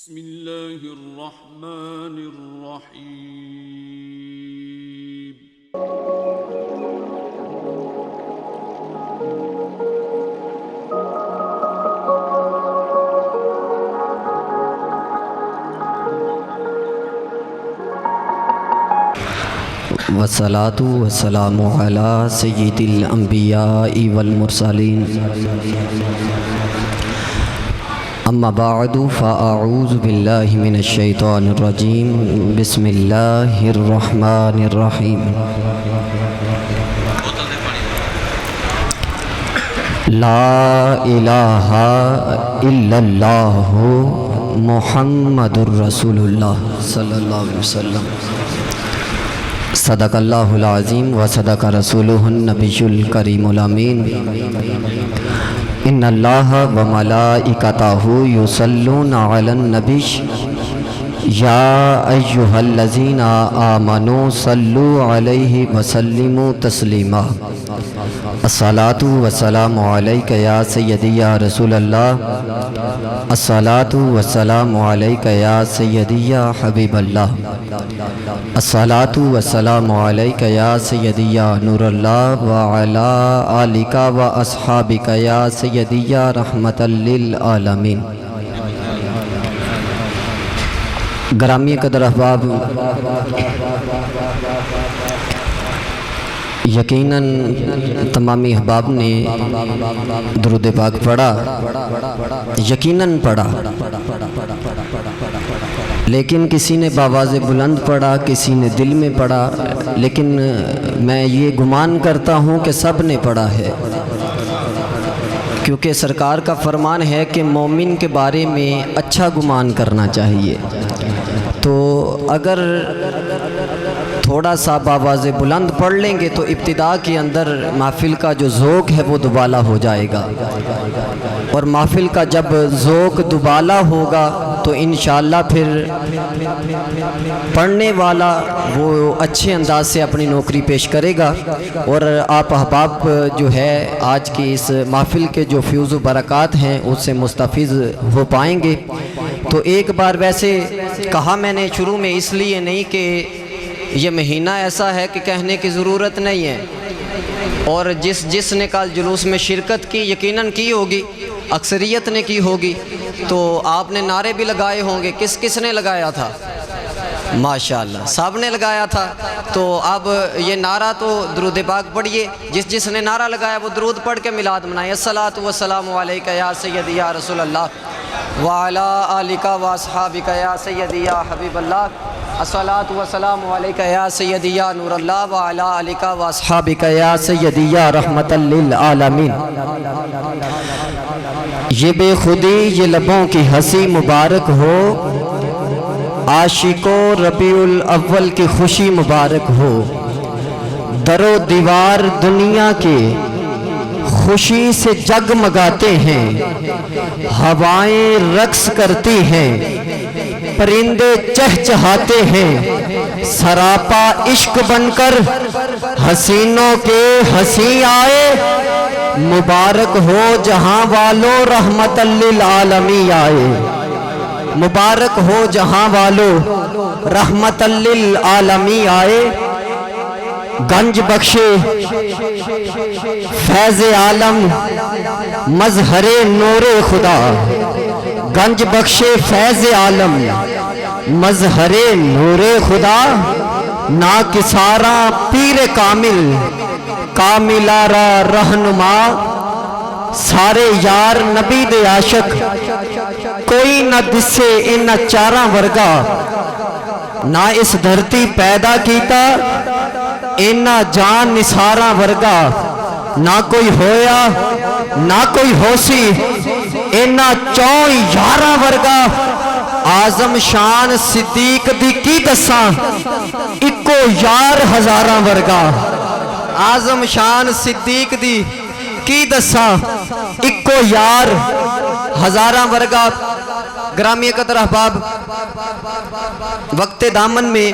بسم اللہ الرحمن الرحیم والصلاة والسلام على سید الانبیاء والمرسلین اما بعد فاعوذ باللہ من الشیطان الرجیم بسم اللہ الرحمن الرحیم لا الہ الا اللہ محمد الرسول اللہ صلی اللہ علیہ وسلم صدق اللہ العظیم و صدق رسولہ النبی الکریم الامین ان اللہ و ملائکتہ یصلون علی النبی یا ایہا الذین آمنوا صلوا علیہ وسلموا تسلیما الصلاۃ والسلام علیک یا سیدی یا رسول اللہ الصلاۃ والسلام علیک یا سیدی یا حبیب اللہ الصلاۃ والسلام علیک یا سیدی یا نور اللہ وعلی آلک و اصحابک یا سیدی یا رحمت للعالمین گرامی قدر احباب، یقیناً تمامی احباب نے درود پاک پڑھا، یقیناً پڑھا، لیکن کسی نے بآواز بلند پڑھا، کسی نے دل میں پڑھا، لیکن میں یہ گمان کرتا ہوں کہ سب نے پڑھا ہے، کیونکہ سرکار کا فرمان ہے کہ مومن کے بارے میں اچھا گمان کرنا چاہیے۔ تو اگر تھوڑا سا بآواز بلند پڑھ لیں گے تو ابتدا کے اندر محفل کا جو ذوق ہے وہ دوبالا ہو جائے گا، اور محفل کا جب ذوق دوبالا ہوگا تو انشاءاللہ پھر پڑھنے والا وہ اچھے انداز سے اپنی نوکری پیش کرے گا، اور آپ احباب جو ہے آج کی اس محفل کے جو فیوز و برکات ہیں اس سے مستفیض ہو پائیں گے۔ تو ایک بار ویسے کہا میں نے شروع میں اس لیے نہیں کہ یہ مہینہ ایسا ہے کہ کہنے کی ضرورت نہیں ہے، اور جس نے کل جلوس میں شرکت کی یقیناً کی ہوگی، اکثریت نے کی ہوگی، تو آپ نے نعرے بھی لگائے ہوں گے۔ کس نے لگایا تھا؟ ماشاءاللہ سب نے لگایا تھا۔ تو اب یہ نعرہ تو درود پاک پڑھیے، جس نے نعرہ لگایا وہ درود پڑھ کے میلاد منائے۔ الصلاۃ والسلام علیک یا سیدی یا رسول اللہ وعلی آلک و اصحابک یا سیدی یا حبیب اللہ الصلاۃ والسلام علیک یا سیدی یا نور اللہ وعلی آلک و اصحابک یا سیدی یا رحمت للعالمین۔ یہ بے خودی یہ لبوں کی ہنسی مبارک ہو، عاشقوں ربیع الاول کی خوشی مبارک ہو، در و دیوار دنیا کے خوشی سے جگمگاتے ہیں، ہوائیں رقص کرتی ہیں، پرندے چہچہاتے ہیں، سراپا عشق بن کر حسینوں کے ہنسی آئے، مبارک ہو جہاں والوں رحمت للعالمین آئے، مبارک ہو جہاں والوں رحمت للعالمین آئے۔ گنج بخشے فیض عالم مظہر نور خدا، گنج بخشے فیض عالم مظہر نور خدا، ناکسارا پیر کامل کاملارا رہنما، سارے یار نبی دے عاشق کوئی نہ دسے ان چاراں ورگا، نہ اس دھرتی پیدا کیتا اینا جان نثاراں ورگا، نہ کوئی ہویا نہ کوئی ہوسی اینا چون یاراں ورگا، آزم شان صدیق دی کی دساں اکو یار ہزاراں ورگا، آزم شان صدیق دی کی دساں اکو یار ہزاراں ورگا۔ گرامی قدر احباب، وقت دامن میں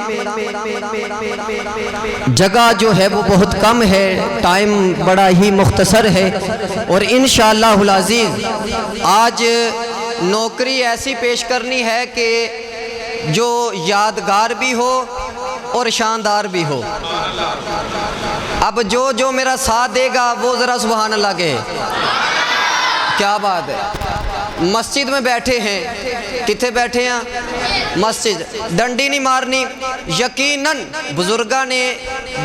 جگہ جو ہے وہ بہت کم ہے، ٹائم بڑا ہی مختصر ہے، اور انشاءاللہ العزیز آج نوکری ایسی پیش کرنی ہے کہ جو یادگار بھی ہو اور شاندار بھی ہو۔ اب جو میرا ساتھ دے گا وہ ذرا سبحان اللہ کہے۔ کیا بات ہے، مسجد میں بیٹھے ہیں، کتنے بیٹھے ہیں؟ مسجد، ڈنڈی نہیں مارنی۔ یقیناً بزرگاں نے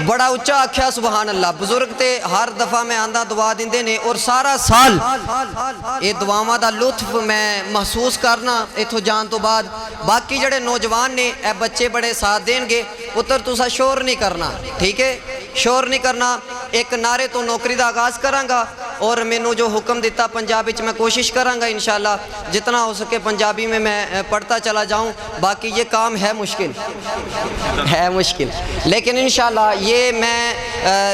بڑا اچھا آکھیا سبحان اللہ۔ بزرگ تے ہر دفعہ میں آندہ دعا دیندے نے اور سارا سال یہ دعاواں دا لطف میں محسوس کرنا اتھو جان تو بعد۔ باقی جڑے نوجوان نے اے بچے بڑے ساتھ دیں گے، پتر تسا شور نہیں کرنا، ٹھیک ہے؟ شور نہیں کرنا۔ ایک نعرے تو نوکری دا آغاز کرانگا اور میں نے جو حکم دیتا پنجابی میں کوشش کرانگا انشاءاللہ جتنا ہو سکے پنجابی میں پڑھتا چلا جاؤں۔ باقی یہ کام ہے مشکل لیکن انشاءاللہ یہ میں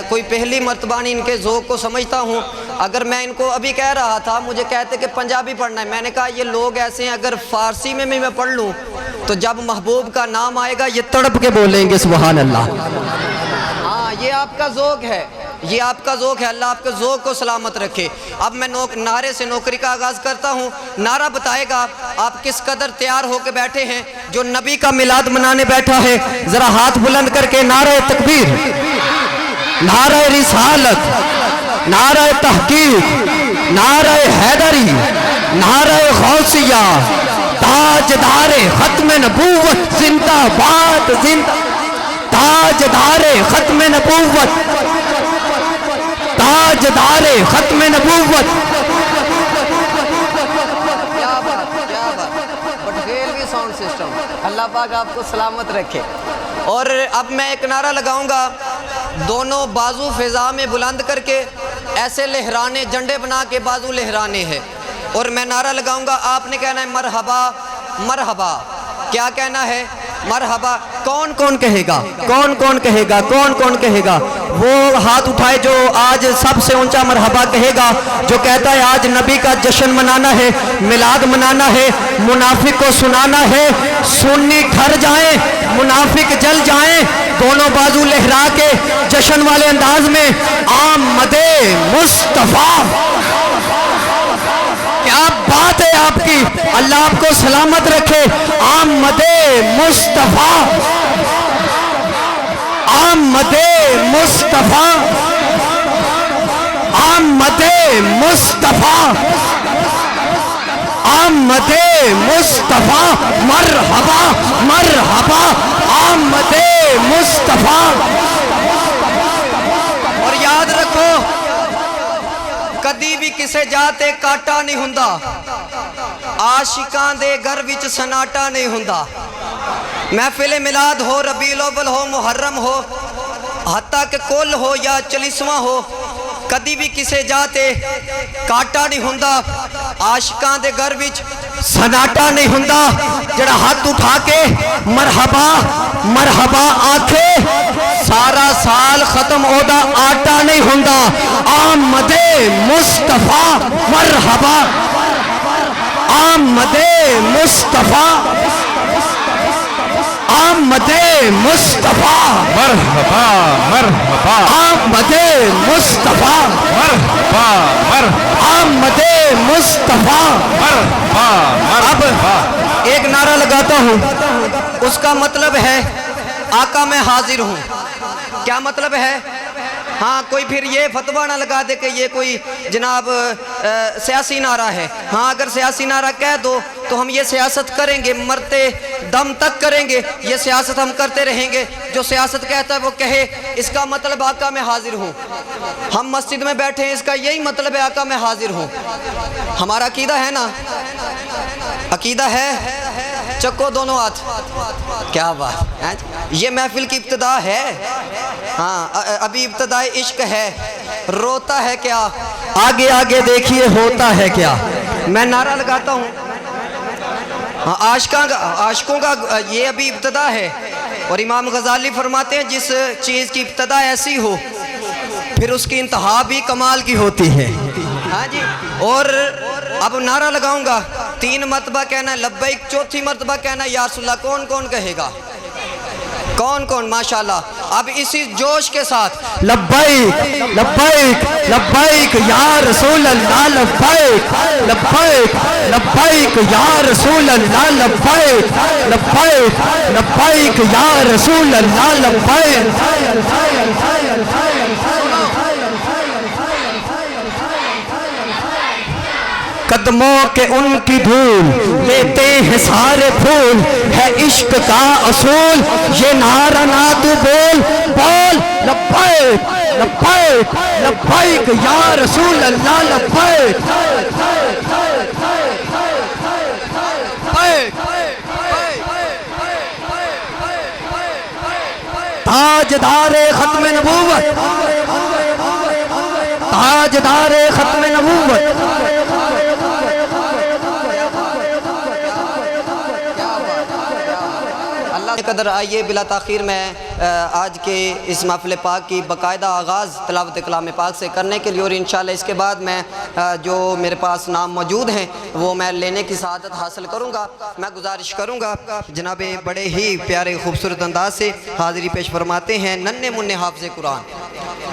کوئی پہلی مرتبہ نہیں ان کے ذوق کو سمجھتا ہوں۔ اگر میں ان کو ابھی کہہ رہا تھا، مجھے کہتے کہ پنجابی پڑھنا ہے، میں نے کہا یہ لوگ ایسے ہیں اگر فارسی میں پڑھ لوں تو جب محبوب کا نام آئے گا یہ تڑپ کے بولیں گے سبحان اللہ۔ ہاں یہ آپ کا ذوق ہے، یہ آپ کا ذوق ہے، اللہ آپ کے ذوق کو سلامت رکھے۔ اب میں نعرے سے نوکری کا آغاز کرتا ہوں۔ نعرہ بتائے گا آپ کس قدر تیار ہو کے بیٹھے ہیں۔ جو نبی کا میلاد منانے بیٹھا ہے ذرا ہاتھ بلند کر کے نعرہ تکبیر، نعرہ رسالت، نعرہ تحقیق، نعرہ حیدری، نعرہ غوثیہ، تاجدار ختم نبوت زندہ باد، تاجدار ختم نبوت، تاجدار ختم نبوت۔ کیا بات بٹخیلوی ساؤنڈ سسٹم، اللہ پاک آپ کو سلامت رکھے۔ اور اب میں ایک نعرہ لگاؤں گا، دونوں بازو فضا میں بلند کر کے ایسے لہرانے، جنڈے بنا کے بازو لہرانے ہیں، اور میں نعرہ لگاؤں گا، آپ نے کہنا ہے مرحبا مرحبا۔ کیا کہنا ہے؟ مرحبا۔ کون کون کہے گا؟ کون کون کہے گا؟ کون کون کہے گا؟ وہ ہاتھ اٹھائے جو آج سب سے اونچا مرحبا کہے گا، جو کہتا ہے آج نبی کا جشن منانا ہے، میلاد منانا ہے، منافق کو سنانا ہے، سنی ٹھر جائیں، منافق جل جائیں، دونوں بازو لہرا کے جشن والے انداز میں آمد مصطفیٰ۔ کیا بات ہے آپ کی، اللہ آپ کو سلامت رکھے۔ آمد مصطفیٰ، آمد مصطفیٰ، آمد مصطفیٰ، آمد مصطفیٰ، مرحبا مرحبا، آمد مصطفیٰ۔ اور یاد رکھو کدی بھی کسے جاتے کاٹا نہیں ہوندا، عاشقاں دے گھر وچ سناٹا نہیں ہوندا۔ محفل میلاد ہو، ربیع الاول ہو، محرم ہو، حتیٰ کہ کل ہو یا چالیسواں ہو، کدی بھی کسے جاتے کاٹا نہیں ہوندا، عاشقاں دے گھر وچ سناٹا نہیں ہوندا۔ جڑا ہاتھ اٹھا کے مرحبا مرحبا آکھے سارا سال ختم ہودا آٹا نہیں ہوندا۔ آمد مصطفیٰ مرحبا، آمد مصطفیٰ، آمد مصطفیٰ مرحبا مرحبا، آمد مصطفیٰ مرحبا مرحبا، آمد مصطفیٰ۔ مرحبا اب مرحبا۔ ایک نعرہ لگاتا ہوں، اس کا مطلب ہے آقا میں حاضر ہوں۔ کیا مطلب ہے؟ ہاں کوئی پھر یہ فتویٰ نہ لگا دے کہ یہ کوئی جناب سیاسی نعرہ ہے۔ ہاں اگر سیاسی نعرہ کہہ دو تو ہم یہ سیاست کریں گے، مرتے دم تک کریں گے، یہ سیاست ہم کرتے رہیں گے۔ جو سیاست کہتا ہے وہ کہے، اس کا مطلب آقا میں حاضر ہوں۔ ہم مسجد میں بیٹھے ہیں، اس کا یہی مطلب ہے آقا میں حاضر ہوں۔ ہمارا عقیدہ ہے نا؟ عقیدہ ہے؟ چکو دونوں ہاتھ۔ کیا بات، یہ محفل کی ابتدا ہے۔ ہاں ابھی ابتدائے عشق ہے، روتا ہے کیا، آگے آگے دیکھیے ہوتا ہے کیا۔ میں نعرہ لگاتا ہوں، ہاں عاشقوں کا یہ ابھی ابتدا ہے، اور امام غزالی فرماتے ہیں جس چیز کی ابتدا ایسی ہو پھر اس کی انتہا بھی کمال کی ہوتی ہے۔ ہاں جی، اور اب نعرہ لگاؤں گا، 3 مرتبہ کہنا ہے لبیک، 4تھی مرتبہ کہنا ہے یا رسول اللہ۔ کون کون کہے گا؟ کون کون؟ ماشاءاللہ اب اسی جوش کے ساتھ لبیک لبیک لبیک یا رسول اللہ لبیک لبیک لبیک یا رسول اللہ لبیک لبیک لبیک یا رسول اللہ لبیک قدموں کے ان کی دھول لیتے ہیں سارے پھول ہے عشق کا اصول یہ نعرہ نہ تو بول بول لبیک لبیک لبیک یا رسول اللہ لبیک تاجدار ختم نبوت تاجدار ختم نبوت قدر آئیے بلا تاخیر میں آج کے اس محفل پاک کی باقاعدہ آغاز تلاوت کلام پاک سے کرنے کے لیے اور انشاءاللہ اس کے بعد میں جو میرے پاس نام موجود ہیں وہ میں لینے کی سعادت حاصل کروں گا. میں گزارش کروں گا جناب بڑے ہی پیارے خوبصورت انداز سے حاضری پیش فرماتے ہیں ننھے منھے حافظ قرآن.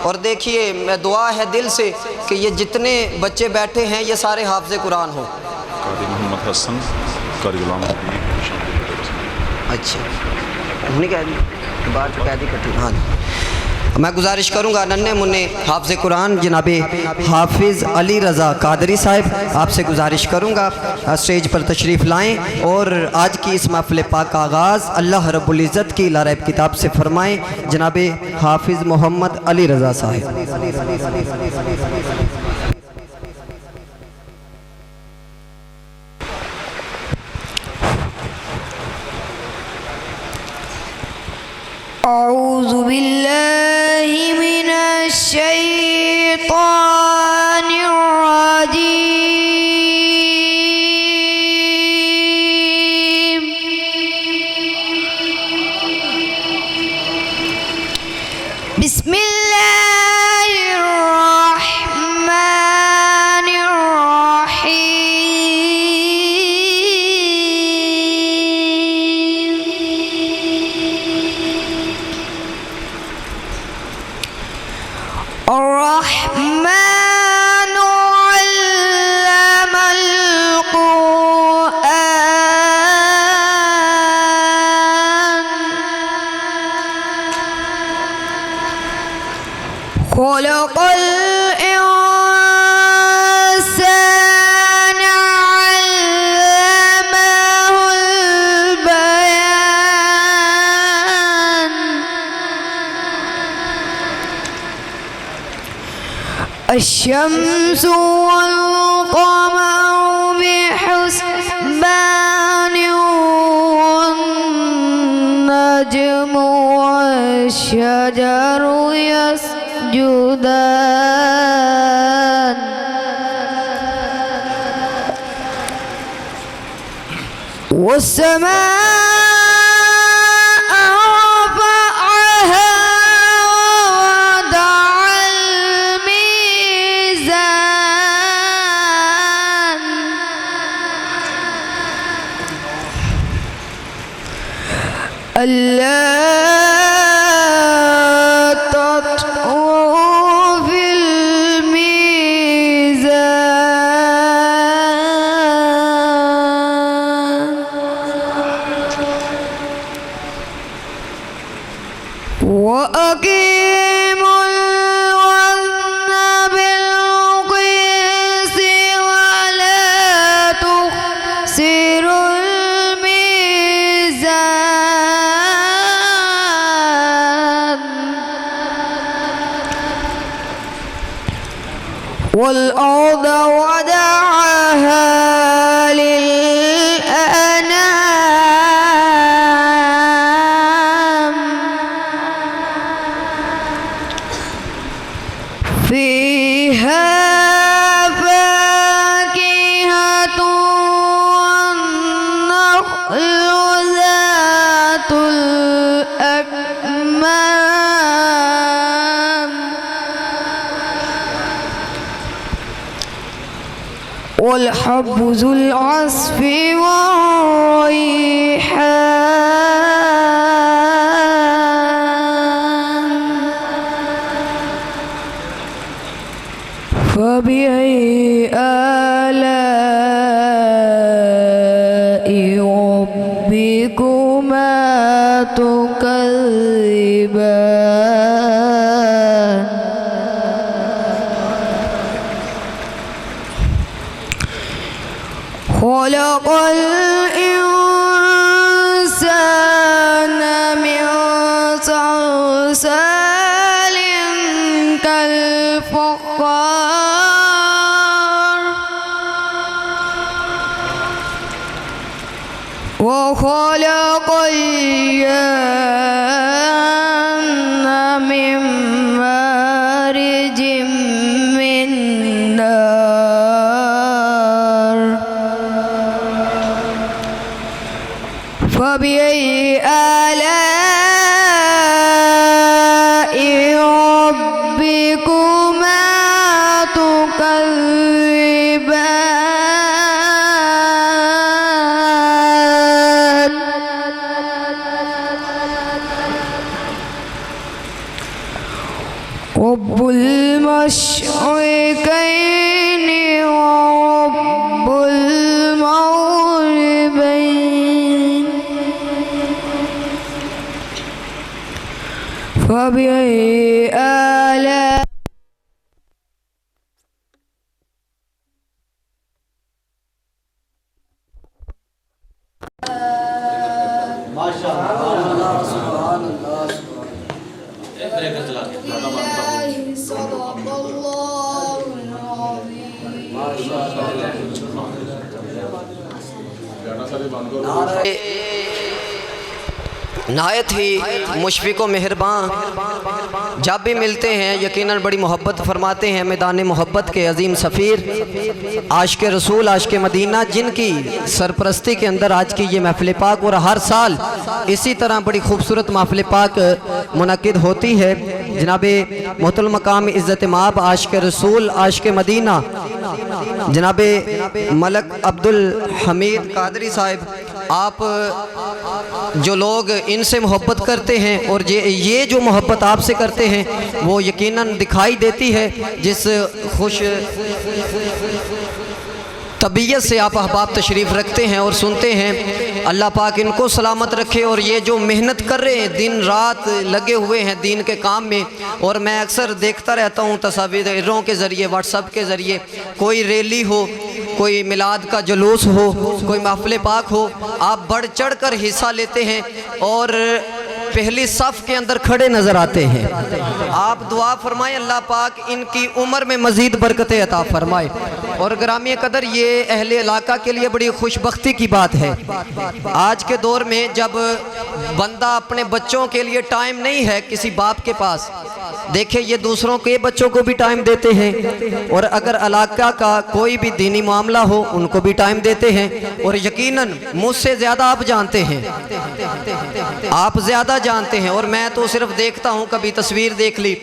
اور دیکھیے میں دعا ہے دل سے کہ یہ جتنے بچے بیٹھے ہیں یہ سارے حافظ قرآن ہوں. قاری محمد حسن قاری غلام حبیب. اچھا انہوں نے کہہ دی بار تو کہہ دی کٹی. ہاں جی میں گزارش کروں گا ننھے منھے حافظ قرآن جناب حافظ علی رضا قادری صاحب آپ سے گزارش کروں گا اسٹیج پر تشریف لائیں اور آج کی اس محفل پاک کا آغاز اللہ رب العزت کی لا ریب کتاب سے فرمائیں. جناب حافظ محمد علی رضا صاحب. اعوذ باللہ من الشیطان الرجیم. بسم اللہ الرحمن الرحیم. الرحمن علم القرآن خلق الإنسان علمه البيان. الشمس والقمر بحسبان والنجم والشجر يسجدان. والسماء رفعها ووضع الميزان. ألا تطغوا في الميزان وأقيموا الوزن بالقسط ولا تخسروا الميزان. والأرض وضعها للأنام فيها فاكهة والنخل ذات الأكمام والحب ذو العصف والريحان. ربكما تكذبان خلق الإنسان من صلصال كالفخار وخلق الجن من مارج من نار فبأي آلاء ربكما تكذبان رب المشرقين ورب المغربين فبأي آلاء صدق الله العظيم نہایت ہی مشفق و مہربان جب بھی ملتے ہیں یقیناً بڑی محبت فرماتے ہیں میدان محبت کے عظیم سفیر عاشق رسول عاشق مدینہ جن کی سرپرستی کے اندر آج کی یہ محفل پاک اور ہر سال اسی طرح بڑی خوبصورت محفل پاک منعقد ہوتی ہے جناب محترم مقام عزت مآب عاشق رسول عاشق مدینہ جناب ملک عبدالحمید قادری صاحب آپ جو لوگ ان سے محبت کرتے ہیں اور یہ جو محبت آپ سے کرتے ہیں وہ یقیناً دکھائی دیتی ہے جس خوش طبیعت سے آپ احباب تشریف رکھتے ہیں اور سنتے ہیں اللہ پاک ان کو سلامت رکھے اور یہ جو محنت کر رہے ہیں دن رات لگے ہوئے ہیں دین کے کام میں اور میں اکثر دیکھتا رہتا ہوں تصاویروں کے ذریعے واٹس ایپ کے ذریعے کوئی ریلی ہو کوئی میلاد کا جلوس ہو کوئی محفل پاک ہو آپ بڑھ چڑھ کر حصہ لیتے ہیں اور پہلی صف کے اندر کھڑے نظر آتے ہیں آپ دعا فرمائیں اللہ پاک ان کی عمر میں مزید برکتیں عطا فرمائے اور گرامی قدر یہ اہل علاقہ کے لیے بڑی خوش بختی کی بات ہے آج کے دور میں جب بندہ اپنے بچوں کے لیے ٹائم نہیں ہے کسی باپ کے پاس دیکھیں یہ دوسروں کے بچوں کو بھی ٹائم دیتے ہیں اور اگر علاقہ کا کوئی بھی دینی معاملہ ہو ان کو بھی ٹائم دیتے ہیں اور یقیناً مجھ سے زیادہ آپ جانتے ہیں آپ زیادہ جانتے ہیں اور میں تو صرف دیکھتا ہوں کبھی تصویر دیکھ لی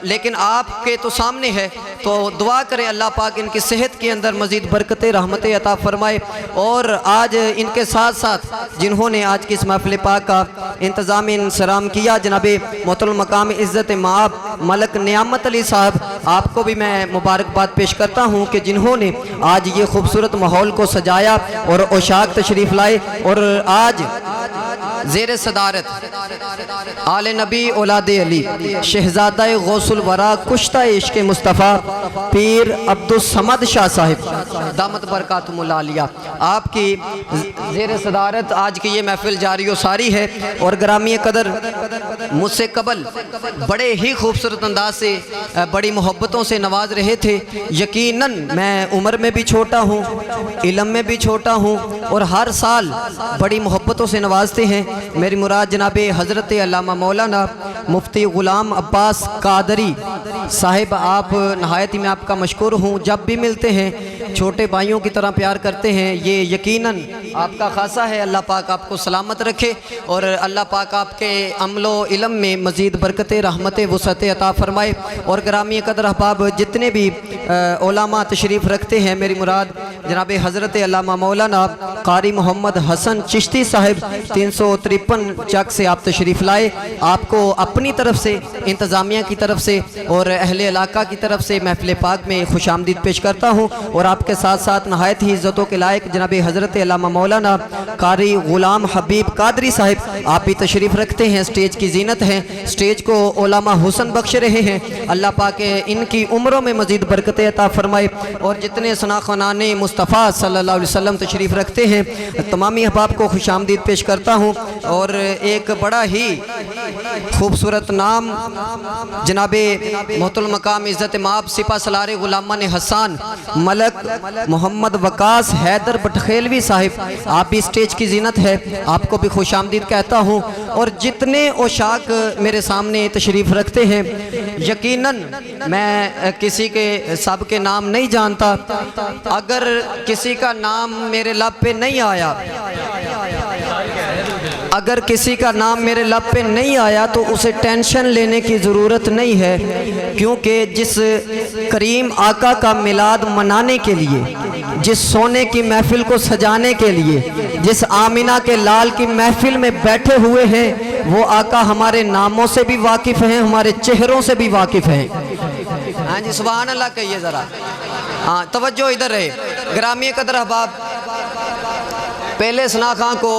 لیکن آپ کے تو سامنے ہے تو دعا کریں اللہ پاک ان کی صحت کے اندر مزید برکتیں رحمتیں عطا فرمائے اور آج ان کے ساتھ ساتھ جنہوں نے آج کی اس محفل پاک کا انتظام انصرام کیا جناب محترم مقام عزت مآب ملک نعمت علی صاحب آپ کو بھی میں مبارکباد پیش کرتا ہوں کہ جنہوں نے آج یہ خوبصورت ماحول کو سجایا اور عشاق تشریف لائے اور آج زیر صدارت آل نبی اولاد علی شہزادہ غوث الورا کشتہ عشق مصطفیٰ پیر عبدالصمد شاہ صاحب دامت برکاتہم العالیہ آپ کی زیر صدارت آج کی یہ محفل جاری و ساری ہے اور گرامی قدر مجھ سے قبل بڑے ہی خوبصورت انداز سے بڑی محبتوں سے نواز رہے تھے یقیناً میں عمر میں بھی چھوٹا ہوں علم میں بھی چھوٹا ہوں اور ہر سال بڑی محبتوں سے نوازتے ہیں میری مراد جناب حضرت علامہ مولانا مفتی غلام عباس قادری صاحب آپ نہایت ہی میں آپ کا مشکور ہوں جب بھی ملتے ہیں چھوٹے بھائیوں کی طرح پیار کرتے ہیں یہ یقیناً آپ کا خاصہ ہے اللہ پاک آپ کو سلامت رکھے اور اللہ پاک آپ کے عمل و علم میں مزید برکتیں رحمتیں وسعتیں عطا فرمائے اور گرامی قدر احباب جتنے بھی علماء تشریف رکھتے ہیں میری مراد جناب حضرت علامہ مولانا قاری محمد حسن چشتی صاحب 353 چک سے آپ تشریف لائے. آپ کو اپنی طرف سے، انتظامیہ کی طرف سے اور اہل علاقہ کی طرف سے محفل پاک میں خوش آمدید پیش کرتا ہوں. اور آپ کے ساتھ ساتھ نہایت ہی عزتوں کے لائق جناب حضرت علامہ مولانا قاری غلام حبیب قادری صاحب آپ بھی تشریف رکھتے ہیں، اسٹیج کی زینت ہیں. اسٹیج کو علامہ حسن بخش رہے ہیں. اللہ پاک ان کی عمروں میں مزید برکتیں عطا فرمائے. اور جتنے ثناخوانان مصطفیٰ صلی اللہ علیہ وسلم تشریف رکھتے ہیں تمامی احباب کو خوش آمدید پیش کرتا ہوں. اور ایک بڑا ہی خوبصورت نام جناب محترم المقام عزت مآب سپہ سالار غلامان حسان ملک محمد وقاص حیدر بٹخیلوی صاحب آپ بھی اسٹیج کی زینت ہے، آپ کو بھی خوش آمدید کہتا ہوں. اور جتنے عشاق میرے سامنے تشریف رکھتے ہیں یقیناً میں کسی کے سب کے نام نہیں جانتا. اگر کسی کا نام میرے لب پہ نہیں آیا، اگر کسی کا نام میرے لب پہ نہیں آیا تو اسے ٹینشن لینے کی ضرورت نہیں ہے، کیونکہ جس کریم آقا کا میلاد منانے کے لیے، جس سونے کی محفل کو سجانے کے لیے، جس آمینہ کے لال کی محفل میں بیٹھے ہوئے ہیں، وہ آقا ہمارے ناموں سے بھی واقف ہیں، ہمارے چہروں سے بھی واقف ہیں. ہاں جی سبحان اللہ کہیے ذرا. ہاں توجہ ادھر رہے. گرامی قدر احباب، پہلے ثنا خان کو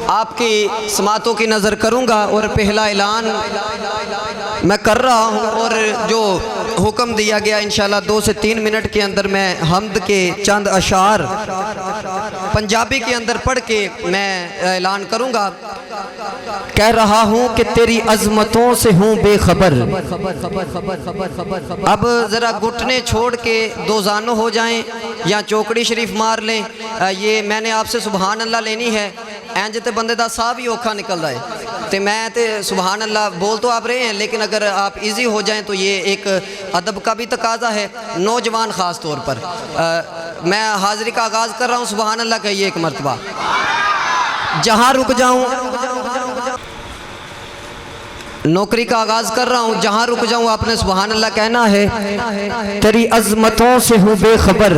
آپ کی سماعتوں کی نظر کروں گا اور پہلا اعلان میں کر رہا ہوں. اور جو حکم دیا گیا انشاءاللہ 2 سے 3 منٹ کے اندر میں حمد کے چند اشعار پنجابی کے اندر پڑھ کے میں اعلان کروں گا. کہہ رہا ہوں کہ تیری عظمتوں سے ہوں بے خبر. اب ذرا گھٹنے چھوڑ کے دو زانوں ہو جائیں یا چوکڑی شریف مار لیں. یہ میں نے آپ سے سبحان اللہ لینی ہے. اینج تے بندے دا صاحب ہی اوکھا نکل رہا ہے تے میں تے سبحان اللہ بول تو آپ رہے ہیں، لیکن اگر آپ ایزی ہو جائیں تو یہ ایک ادب کا بھی تقاضا ہے، نوجوان خاص طور پر. میں حاضری کا آغاز کر رہا ہوں، سبحان اللہ کہیے ایک مرتبہ. جہاں رک جاؤں، نوکری کا آغاز کر رہا ہوں، جہاں رک جاؤں آپ نے سبحان اللہ کہنا ہے. تیری عظمتوں سے ہوں بے خبر،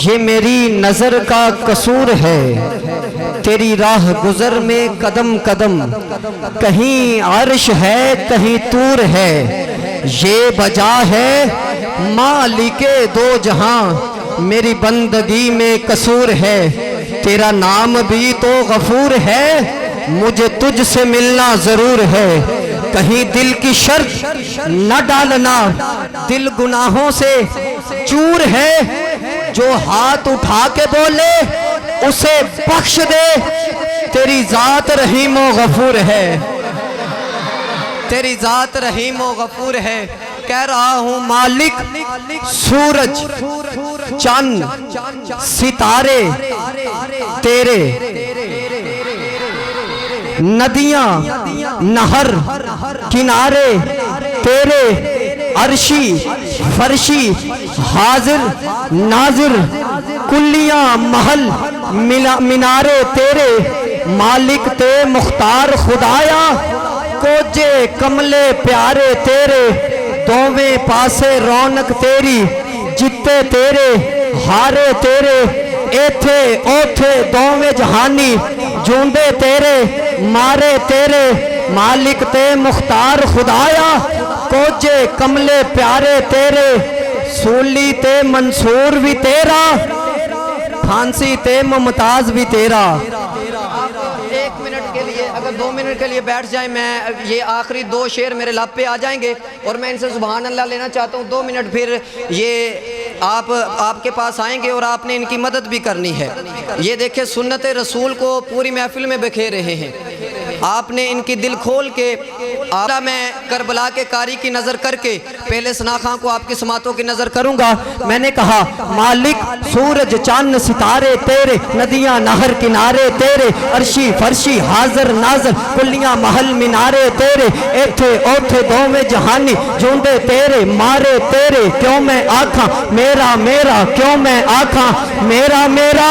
یہ میری نظر کا قصور ہے. تیری راہ گزر میں قدم قدم، کہیں عرش ہے کہیں طور ہے. یہ بجا ہے مالک دو جہاں، میری بندگی میں قصور ہے. تیرا نام بھی تو غفور ہے، مجھے تجھ سے ملنا ضرور ہے. کہیں دل کی شرط نہ ڈالنا، دل گناہوں سے چور ہے. جو ہاتھ اٹھا کے بولے اسے بخش دے. تیری ذات رحیم و غفور ہے، تیری ذات رحیم و غفور ہے. کہہ رہا ہوں مالک سورج چاند ستارے تیرے، ندیاں نہر کنارے تیرے. عرشی فرشی حاضر ناظر کلیاں محل مینارے تیرے. مالک تے مختار خدایا کوجے کملے پیارے تیرے. دوویں پاسے رونق تیری، جتے تیرے ہارے تیرے. ایتھے اوتھے دوویں جہانی، جوندے تیرے مارے تیرے. مالک تے مختار خدایا کوجے کملے پیارے تیرے. سولی تے منصور بھی تیرا، پھانسی تے ممتاز بھی تیرا. 1 منٹ کے لیے، اگر 2 منٹ کے لیے بیٹھ جائیں، میں یہ آخری 2 شعر میرے لب پہ آ جائیں گے اور میں ان سے سبحان اللہ لینا چاہتا ہوں. 2 منٹ پھر یہ آپ کے پاس آئیں گے اور آپ نے ان کی مدد بھی کرنی ہے. یہ دیکھیں سنت رسول کو پوری محفل میں بکھیر رہے ہیں. آپ نے ان کی دل کھول کے میں کربلا کے قاری کی نظر کر کے پہلے ثنا خان کو آپ کی سماعتوں کی نظر کروں گا. میں نے کہا مالک سورج چاند ستارے تیرے، ندیاں نہر کنارے تیرے. عرشی فرشی حاضر ناظر کلیاں محل مینارے تیرے. ایتھے اوتھے دوویں جہانی، جوندے تیرے مارے تیرے. کیوں میں آکھاں میرا میرا، کیوں میں آکھاں میرا میرا.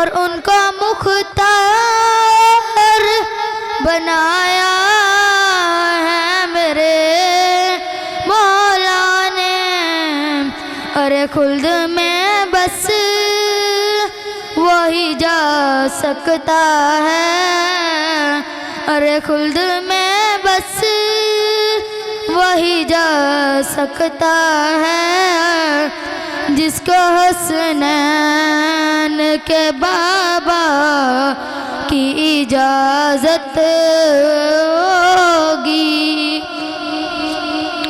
اور ان کو مختار بنایا ہے میرے مولا نے. ارے خلد میں بس وہی جا سکتا ہے. ارے خلد میں بس وہی جا سکتا ہے جس کو حسنین کے بابا کی اجازت ہوگی.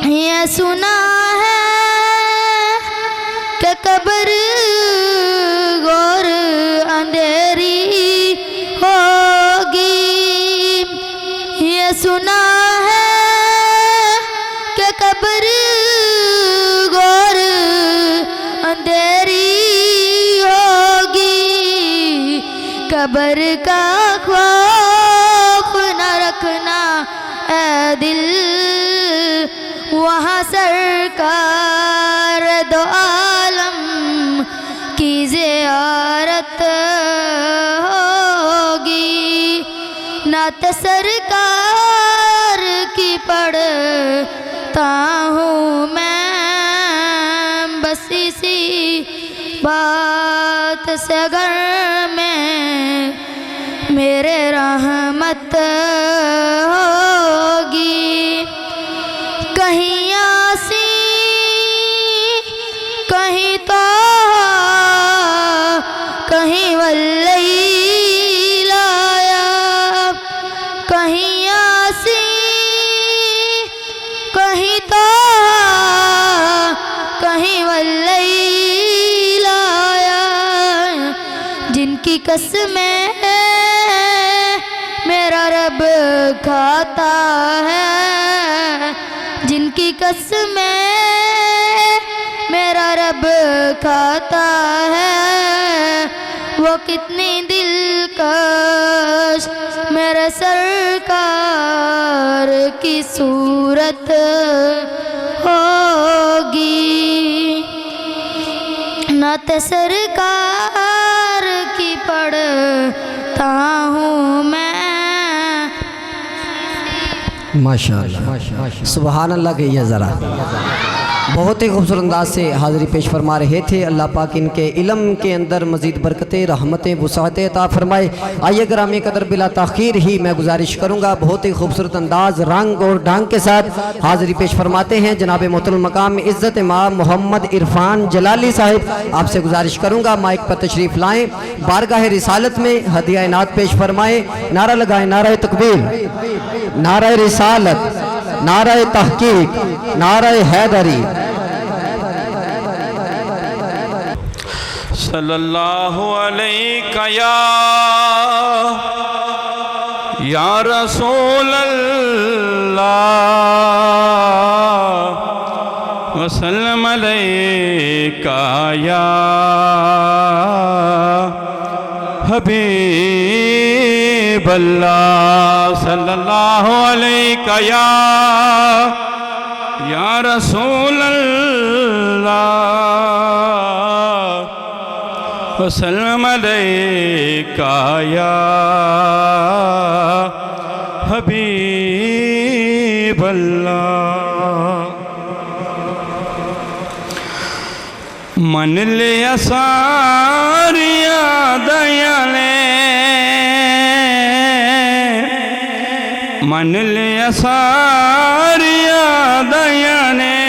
یہ سنا ہے کہ قبر غور اندھیری ہوگی. یہ سنا ہے کہ قبر غور اندھیری ہوگی. قبر کا خوف نہ رکھنا اے دل, وہاں سرکار دو عالم کی زیارت ہوگی. نعت سرکار کی پڑھتا ہوں میں بس اسی بات سے گھر میں میرے رحمت ہوگی. کہیں یاسین کہیں طٰہٰ کہیں واللیل آیا. کہیں یاسین کہیں طٰہٰ کہیں واللیل آیا. جن کی قسمیں میرا رب کھاتا ہے, جن کی قسمیں میرا رب کھاتا ہے, وہ کتنی دلکش میرے سرکار کی صورت ہوگی. نعت سرکار کی پڑھتا ہوں میں. ماشاءاللہ سبحان اللہ. کہ یہ ذرا بہت ہی خوبصورت انداز سے حاضری پیش فرما رہے تھے. اللہ پاک ان کے علم کے اندر مزید برکتیں, رحمتیں, وسعتیں عطا فرمائے. آئیے گرامی قدر بلا تاخیر ہی میں گزارش کروں گا, بہت ہی خوبصورت انداز رنگ اور ڈھنگ کے ساتھ حاضری پیش فرماتے ہیں جناب محترم مقام عزت امام محمد عرفان جلالی صاحب. آپ سے گزارش کروں گا مائک پر تشریف لائیں, بارگاہ رسالت میں ہدیہ عنایت پیش فرمائیں. نعرہ لگائیں, نعرہ تکبیر, نعرہ رسالت, نعرہ تحقیق, نعرہ حیدری. صلی اللہ علیہ یا رسول اللہ وسلم علیہ یا حبیب اللہ. صلی اللہ علیہ یا رسول اللہ وسلم علیکہ یا حبیب اللہ. من لیا ساریا دیانے, من لیا ساریا دیانے,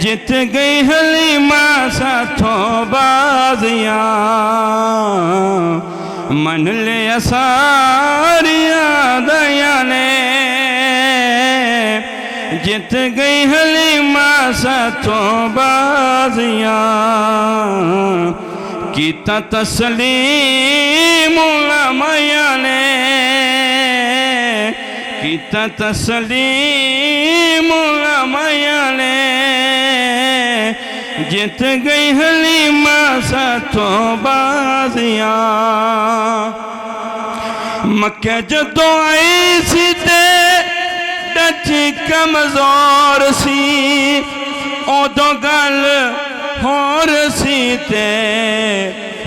جت گئی حلیمہ ساتھوں بازیاں. من لیا ساریا دیانے, جت گئی حلیمہ ساتھوں بازیاں. کیتا تسلیم علماء نے, کیتا تسلیم علماء نے, جت گئی حلیمہ ساتھوں بازیاں. مکہ جدوں آئی سی تے ڈچ کمزور سی, اودوں گل ہور سی تے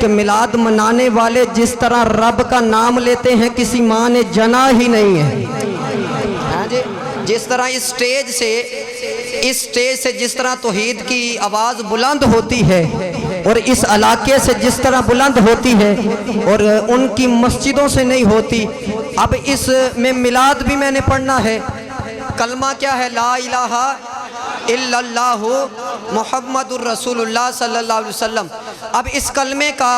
کہ میلاد منانے والے جس طرح رب کا نام لیتے ہیں کسی ماں نے جنا ہی نہیں ہے. جس طرح اس سٹیج سے جس طرح توحید کی آواز بلند ہوتی ہے اور اس علاقے سے جس طرح بلند ہوتی ہے اور ان کی مسجدوں سے نہیں ہوتی. اب اس میں میلاد بھی میں نے پڑھنا ہے. کلمہ کیا ہے؟ لا الہ الا اللہ محمد الرسول اللہ صلی اللہ علیہ وسلم. اب اس کلمے کا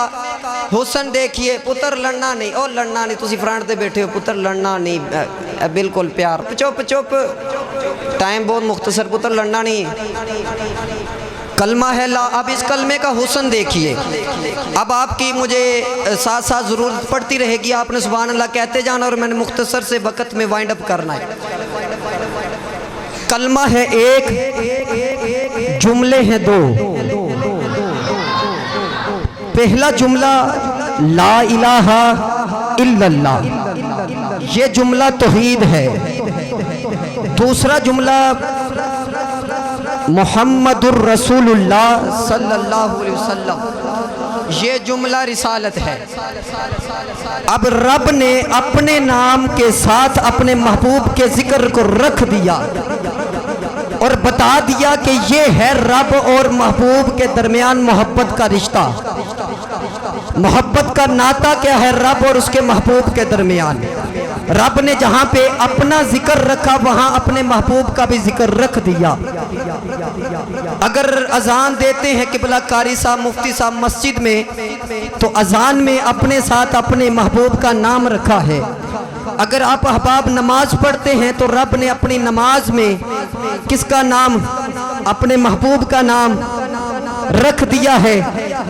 حسن دیکھیے. پتر لڑنا نہیں، اور لڑنا نہیں، تسی فرنٹ تے بیٹھے ہو، پتر لڑنا نہیں، بالکل پیار. چپ چپ، ٹائم بہت مختصر، پتر لڑنا نہیں. کلمہ ہے لا. اب اس کلمے کا حسن دیکھیے. اب آپ کی مجھے ساتھ ساتھ ضرورت پڑتی رہے گی، آپ نے سبحان اللہ کہتے جانا اور میں نے مختصر سے وقت میں وائنڈ اپ کرنا ہے. کلمہ ہے ایک، جملے ہیں دو. پہلا جملہ لا الہ الا اللہ، یہ جملہ توحید ہے. دوسرا جملہ محمد الرسول اللہ صلی اللہ علیہ وسلم، یہ جملہ رسالت ہے. اب رب نے اپنے نام کے ساتھ اپنے محبوب کے ذکر کو رکھ دیا اور بتا دیا کہ یہ ہے رب اور محبوب کے درمیان محبت کا رشتہ. محبت کا ناطہ کیا ہے؟ رب اور اس کے محبوب کے درمیان. رب نے جہاں پہ اپنا ذکر رکھا وہاں اپنے محبوب کا بھی ذکر رکھ دیا. اگر اذان دیتے ہیں قبلہ قاری صاحب مفتی صاحب مسجد میں تو اذان میں اپنے ساتھ اپنے محبوب کا نام رکھا ہے. اگر آپ احباب نماز پڑھتے ہیں تو رب نے اپنی نماز میں کس کا نام؟ اپنے محبوب کا نام رکھ دیا ہے.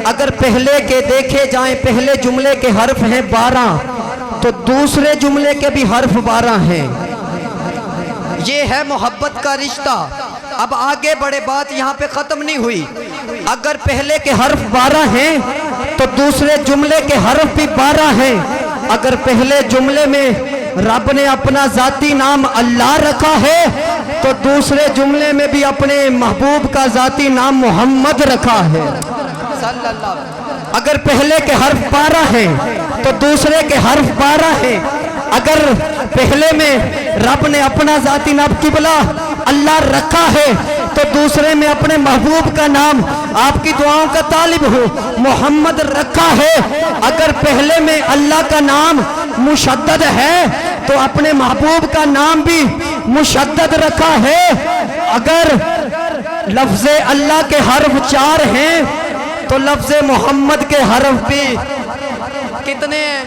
اگر پہلے کے دیکھے جائیں، پہلے جملے کے حرف ہیں 12 تو دوسرے جملے کے بھی حرف 12 ہیں. یہ ہے محبت کا رشتہ. اب آگے بڑے، بات یہاں پہ ختم نہیں ہوئی. اگر پہلے کے حرف 12 ہیں تو دوسرے جملے کے حرف بھی 12 ہیں. اگر پہلے جملے میں رب نے اپنا ذاتی نام اللہ رکھا ہے تو دوسرے جملے میں بھی اپنے محبوب کا ذاتی نام محمد رکھا ہے صلی اللہ. اگر پہلے کے حرف 12 ہیں تو دوسرے کے حرف 12 ہیں. اگر پہلے میں رب نے اپنا ذاتی نام قبلہ اللہ رکھا ہے تو دوسرے میں اپنے محبوب کا نام، آپ کی دعاؤں کا طالب ہوں، محمد رکھا ہے. اگر پہلے میں اللہ کا نام مشدد ہے تو اپنے محبوب کا نام بھی مشدد رکھا ہے. اگر لفظ اللہ کے حرف 4 ہیں تو لفظ محمد کے حرف بھی کتنے ہیں؟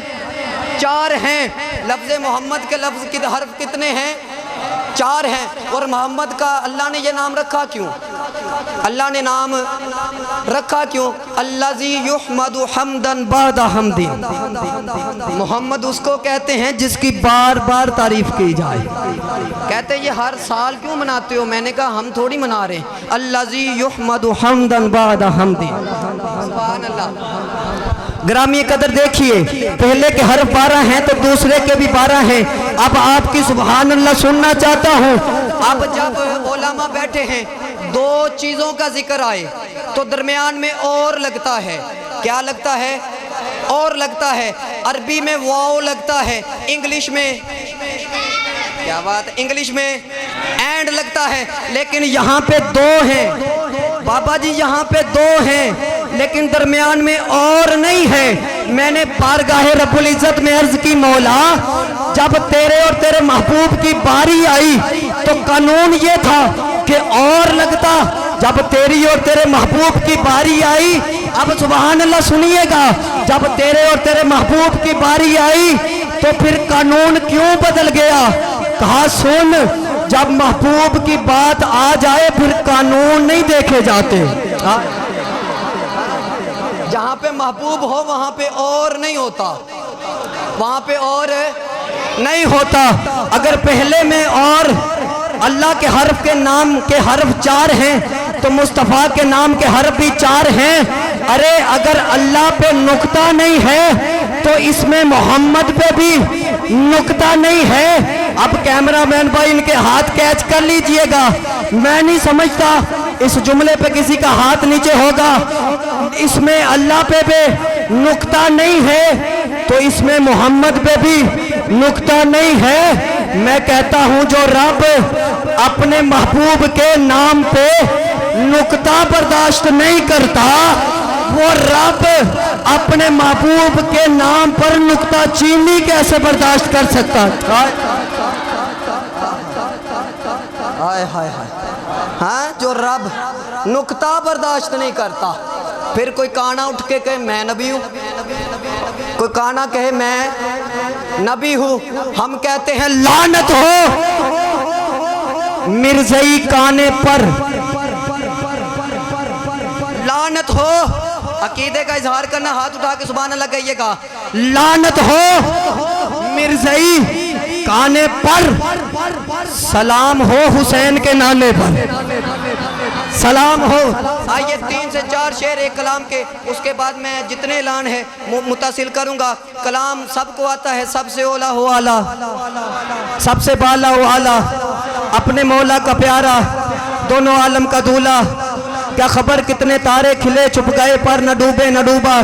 4 ہیں. لفظ محمد کے لفظ کے حرف کتنے ہیں؟ 4 ہیں. اور محمد کا اللہ نے یہ نام رکھا کیوں؟ اللہ نے نام رکھا کیوں؟ الذی یحمد حمدا بعد حمد. محمد اس کو کہتے ہیں جس کی بار بار تعریف کی جائے. کہتے ہیں یہ ہر سال کیوں مناتے ہو؟ میں نے کہا ہم تھوڑی منا رہے ہیں. الذی یحمد حمدا بعد حمد. سبحان اللہ. گرامی قدر دیکھیے، پہلے کے حرف 12 ہیں تو دوسرے کے بھی 12 ہیں. اب آپ کی سبحان اللہ سننا چاہتا ہوں. اب جب علماء بیٹھے ہیں 2 چیزوں کا ذکر آئے تو درمیان میں اور لگتا ہے. کیا لگتا ہے؟ اور لگتا ہے. عربی میں واو لگتا ہے، انگلش میں کیا بات، انگلش میں اینڈ لگتا ہے. لیکن یہاں پہ 2 ہیں بابا جی، یہاں پہ 2 ہیں لیکن درمیان میں اور نہیں ہے. میں نے بارگاہ رب العزت میں عرض کی، مولا جب تیرے اور تیرے محبوب کی باری آئی تو قانون یہ تھا کہ اور لگتا. جب تیری اور تیرے محبوب کی باری آئی، اب سبحان اللہ سنیے گا، جب تیرے اور تیرے محبوب کی باری آئی تو پھر قانون کیوں بدل گیا؟ کہا سن، جب محبوب کی بات آ جائے پھر قانون نہیں دیکھے جاتے. جہاں پہ محبوب ہو وہاں پہ اور نہیں ہوتا، وہاں پہ اور نہیں ہوتا. اگر پہلے میں اور اللہ کے حرف کے نام کے حرف 4 ہیں تو مصطفیٰ کے نام کے حرف بھی 4 ہیں. ارے اگر اللہ پہ نقطہ نہیں ہے تو اس میں محمد پہ بھی نقطہ نہیں ہے. اب کیمرہ مین بھائی ان کے ہاتھ کیچ کر لیجئے گا. میں نہیں سمجھتا اس جملے پہ کسی کا ہاتھ نیچے ہوگا، اس میں اللہ پہ بھی نقطہ نہیں ہے تو اس میں محمد پہ بھی نقطہ نہیں ہے۔ میں کہتا ہوں جو رب اپنے محبوب کے نام پہ نقطہ برداشت نہیں کرتا، وہ رب اپنے محبوب کے نام پر نقطہ چینی کیسے برداشت کر سکتا؟ ہائے ہائے ہائے، ہاں جو رب نقطہ برداشت نہیں کرتا، پھر کوئی کانا اٹھ کے کہے میں نبی ہوں، کوئی کانا کہے میں نبی ہوں، ہم کہتے ہیں لعنت ہو مرزائی کانے پر، لعنت ہو، عقیدے کا اظہار کرنا، ہاتھ اٹھا کے سبحان اللہ کہیے گا، لعنت ہو مرزائی کانے پر، سلام ہو حسین کے نانے پر، سلام ہو۔ آئیے 3 سے 4 شعر ایک کلام کے، اس کے بعد میں جتنے اعلان ہے متصل کروں گا۔ کلام سب کو آتا ہے، سب سے اولا ہو آلہ، سب سے بالا ہو آلہ، اپنے مولا کا پیارا، دونوں عالم کا دولہ، کیا خبر کتنے تارے کھلے چھپ گئے پر نہ ڈوبے نہ ڈوبا۔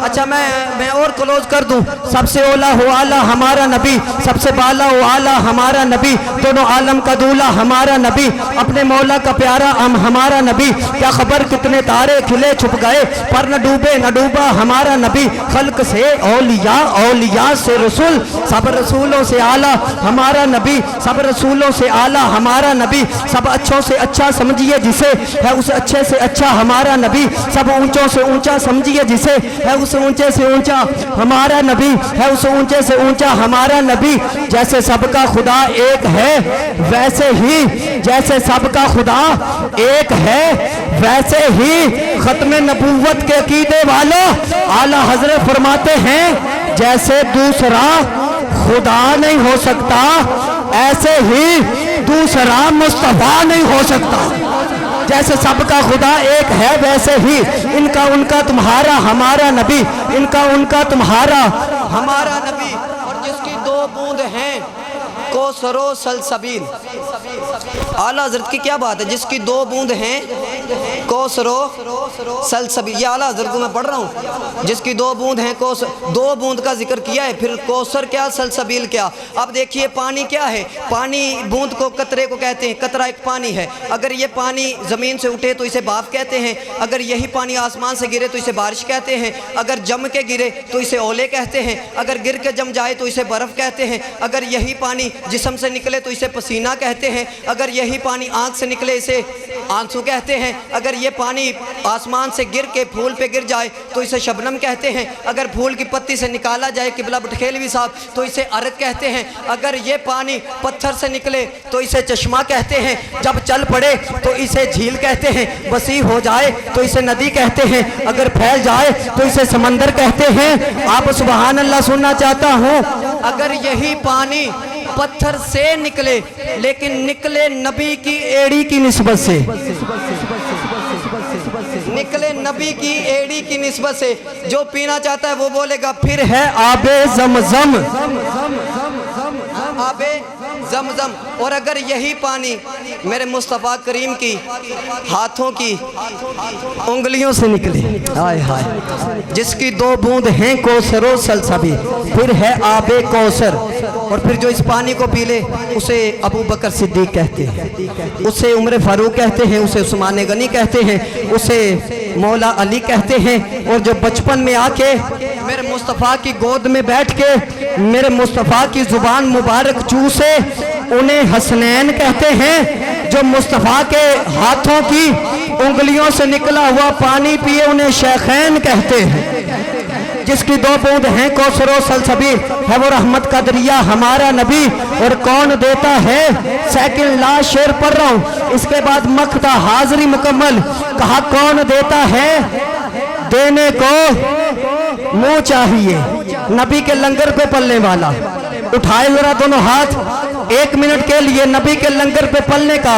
اچھا میں اور کلوز کر دوں، سب سے اولا ہو آلہ ہمارا نبی، سب سے بالا ہو آلہ ہمارا نبی، دونوں عالم کا دولہ ہمارا نبی، اپنے مولا کا پیارا ہمارا نبی، کیا خبر کتنے تارے کھلے چھپ گئے پر نہ ڈوبے نہ ڈوبا ہمارا نبی، خلق سے اولیاء، اولیاء سے رسول، سب رسولوں سے اعلیٰ ہمارا نبی، سب رسولوں سے اعلیٰ ہمارا نبی، سب اچھوں سے اچھا سمجھیے جسے ہے اس اچھے سے اچھا ہمارا نبی، سب اونچوں سے اونچا سمجھیے جسے ہے اس اونچے سے اونچا ہمارا نبی، ہے اس اونچے سے اونچا ہمارا نبی، جیسے سب کا خدا ایک ہے ویسے ہی، جیسے سب کا خدا ایک ہے ویسے ہی، ختم نبوت کے عقیدے والوں اعلیٰ حضرت فرماتے ہیں جیسے دوسرا خدا نہیں ہو سکتا ایسے ہی دوسرا مصطفیٰ نہیں ہو سکتا، جیسے سب کا خدا ایک ہے ویسے ہی، ان کا ان کا تمہارا ہمارا نبی، ان کا ان کا تمہارا ہمارا نبی، اور جس کی 2 بوند ہیں کوثر و سلسبیل۔ اعلیٰ حضرت کی کیا بات ہے، جس کی 2 بوند ہیں کوثر و سلسبیل، یہ اعلیٰ حضرت کو میں پڑھ رہا ہوں، جس کی 2 بوند ہیں کوثر، 2 بوند کا ذکر کیا ہے، پھر کوثر کیا سلسبیل کیا۔ اب دیکھیے پانی کیا ہے، پانی بوند کو قطرے کو کہتے ہیں، قطرہ ایک پانی ہے، اگر یہ پانی زمین سے اٹھے تو اسے بھاپ کہتے ہیں، اگر یہی پانی آسمان سے گرے تو اسے بارش کہتے ہیں، اگر جم کے گرے تو اسے اولے کہتے ہیں، اگر گر کے جم جائے تو اسے برف کہتے ہیں، اگر یہی پانی جسم سے نکلے تو اسے پسینہ کہتے ہیں، اگر یہی پانی آنکھ سے نکلے اسے آنسو کہتے ہیں، اگر یہ پانی آسمان سے گر کے پھول پہ گر جائے تو اسے شبنم کہتے ہیں، اگر پھول کی پتی سے نکالا جائے قبلہ بٹخیلوی صاحب تو اسے عرق کہتے ہیں، اگر یہ پانی پتھر سے نکلے تو اسے چشمہ کہتے ہیں، جب چل پڑے تو اسے جھیل کہتے ہیں، وسیع ہو جائے تو اسے ندی کہتے ہیں، اگر پھیل جائے تو اسے سمندر کہتے ہیں۔ آپ سبحان اللہ سننا چاہتا ہوں، اگر یہی پانی پتھر سے نکلے لیکن نکلے نبی کی ایڑی کی نسبت سے، نکلے نبی کی ایڑی کی نسبت سے، جو پینا چاہتا ہے وہ بولے گا پھر ہے آب زمزم، آب زمزم۔ اور اگر یہی پانی میرے مصطفیٰ کریم کی ہاتھوں کی انگلیوں سے نکلے، ہائے ہائے، جس کی 2 بوند ہیں کوثر و سلسبیل، پھر ہے آب کوثر، اور پھر جو اس پانی کو پی لے اسے ابو بکر صدیق کہتے ہیں، اسے عمر فاروق کہتے ہیں، اسے عثمان غنی کہتے ہیں، اسے مولا علی کہتے ہیں، اور جو بچپن میں آ کے میرے مصطفیٰ کی گود میں بیٹھ کے میرے مصطفیٰ کی زبان مبارک چوسے انہیں حسنین کہتے ہیں، جو مصطفیٰ کے ہاتھوں کی انگلیوں سے نکلا ہوا پانی پیے انہیں شیخین کہتے ہیں، جس کی 2 بوند ہیں کوثر و سلسبیل، ہے وہ رحمت کا دریا ہمارا نبی، اور کون دیتا ہے سیکنڈ لاسٹ شعر پڑھ رہا ہوں، اس کے بعد مقطع حاضری مکمل، کہا کون دیتا ہے دینے کو منہ چاہیے، نبی کے لنگر پہ پلنے والا، اٹھائے ذرا دونوں ہاتھ 1 منٹ کے لیے، نبی کے لنگر پہ پلنے کا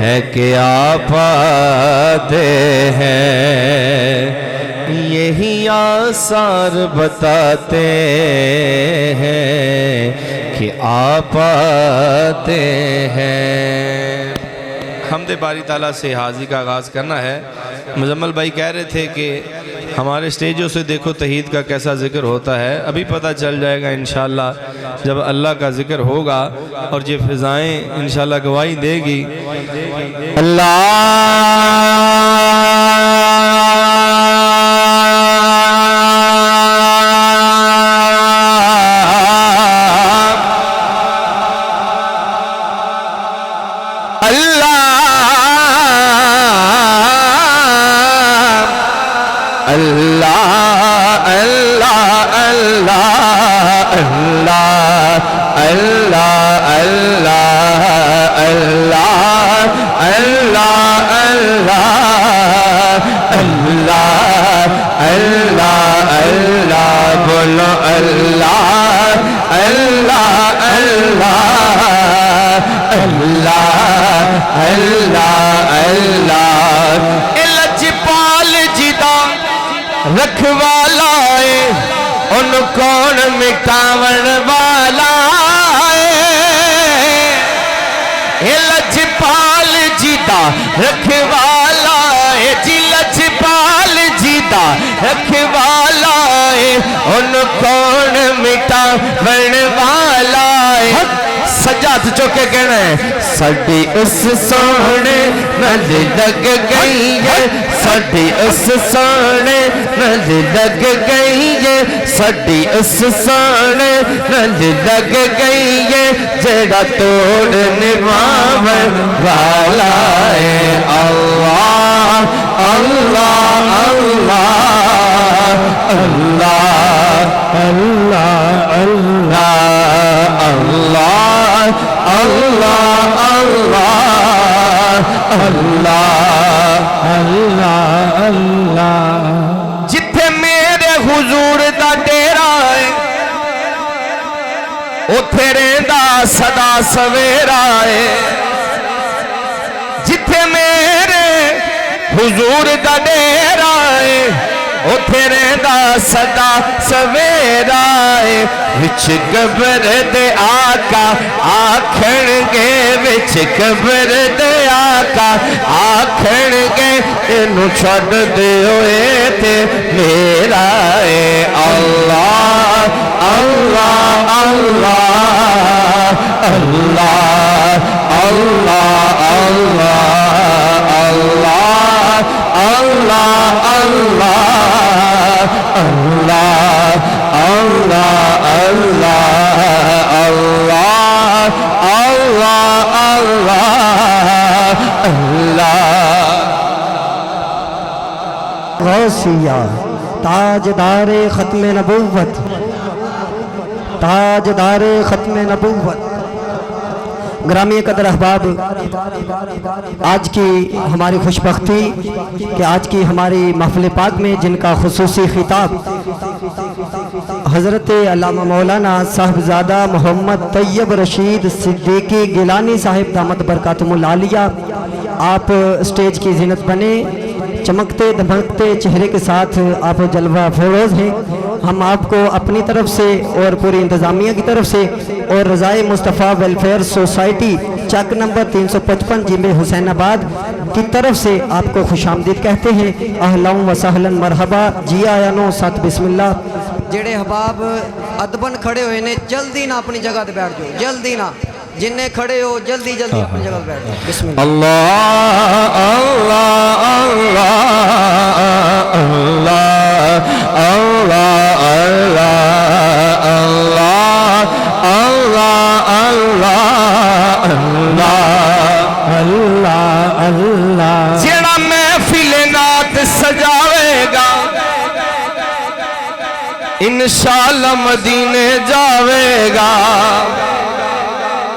ہے کہ آپ آتے ہیں، یہی آثار بتاتے ہیں کہ آپ آتے ہیں۔ حمد باری تعالیٰ سے حاضری کا آغاز کرنا ہے۔ مزمل بھائی کہہ رہے تھے کہ ہمارے سٹیجوں سے دیکھو توحید کا کیسا ذکر ہوتا ہے، ابھی پتہ چل جائے گا انشاءاللہ جب اللہ کا ذکر ہوگا اور یہ فضائیں انشاءاللہ گواہی دے گی۔ لجپال جدا رکھوالا ہے، ان کون مٹاون والا ہے، لجپال جدا رکھوالا ہے، جی لجپال جدا رکھوالا ہے، ان کون مٹاون والا ہے۔ سجاد چوکے کہنا ہے ساڈی اس سونے نال لگ گئی ہے، ساڈی اس سونے نال لگ گئی ہے، ساڈی اس سونے نال لگ گئی ہے، جڑا توڑ نبھاون والا ہے۔ اللہ اللہ اللہ اللہ اللہ اللہ اللہ اللہ اللہ اللہ اللہ۔ جتھے میرے حضور دا ڈیرا ہے اوتھے رہندا سدا سویرا ہے، جتھے میرے حضور دا ڈیرا ہے اوتھے رہندا سدا سویرا ہے، وچ قبر دے آقا آکھن گے، وچ قبر دے آقا آکھن گے، اینو چھڈ دیو اے تے میرا ہے۔ اللہ اللہ اللہ اللہ اللہ اللہ اللہ اللہ اللہ اللہ اللہ اللہ اللہ۔ غوثیہ تاجدار ختم نبوت، تاجدار ختم نبوت۔ گرامی قدر احباب، آج کی ہماری خوش بختی کہ آج کی ہماری محفل پاک میں جن کا خصوصی خطاب حضرت علامہ مولانا صاحبزادہ محمد طیب رشید صدیقی گیلانی صاحب دامت برکاتہم العالیہ، آپ سٹیج کی زینت بنے، چمکتے دھمکتے چہرے کے ساتھ آپ جلوہ فروز ہیں۔ ہم آپ کو اپنی طرف سے اور پوری انتظامیہ کی طرف سے اور رضائے مصطفیٰ ویلفیئر سوسائٹی چک نمبر 355 جیمے حسین آباد کی طرف سے آپ کو خوش آمدید کہتے ہیں۔ اہلا و سہلا مرحبا، جی آیا نو ساتھ بسم اللہ۔ جڑے احباب ادبن کھڑے ہوئے نے جلدی نہ اپنی جگہ تے بیٹھ جاؤ، جلدی نہ، جنہیں کھڑے ہو جلدی جلدی اپنی جگہ تے بیٹھ جاؤ۔ بسم اللہ۔ اللہ اللہ اللہ اللہ اللہ اللہ اللہ اللہ۔ جڑا محفل نعت سجاوے گا انشاءاللہ مدینے جاوے گا۔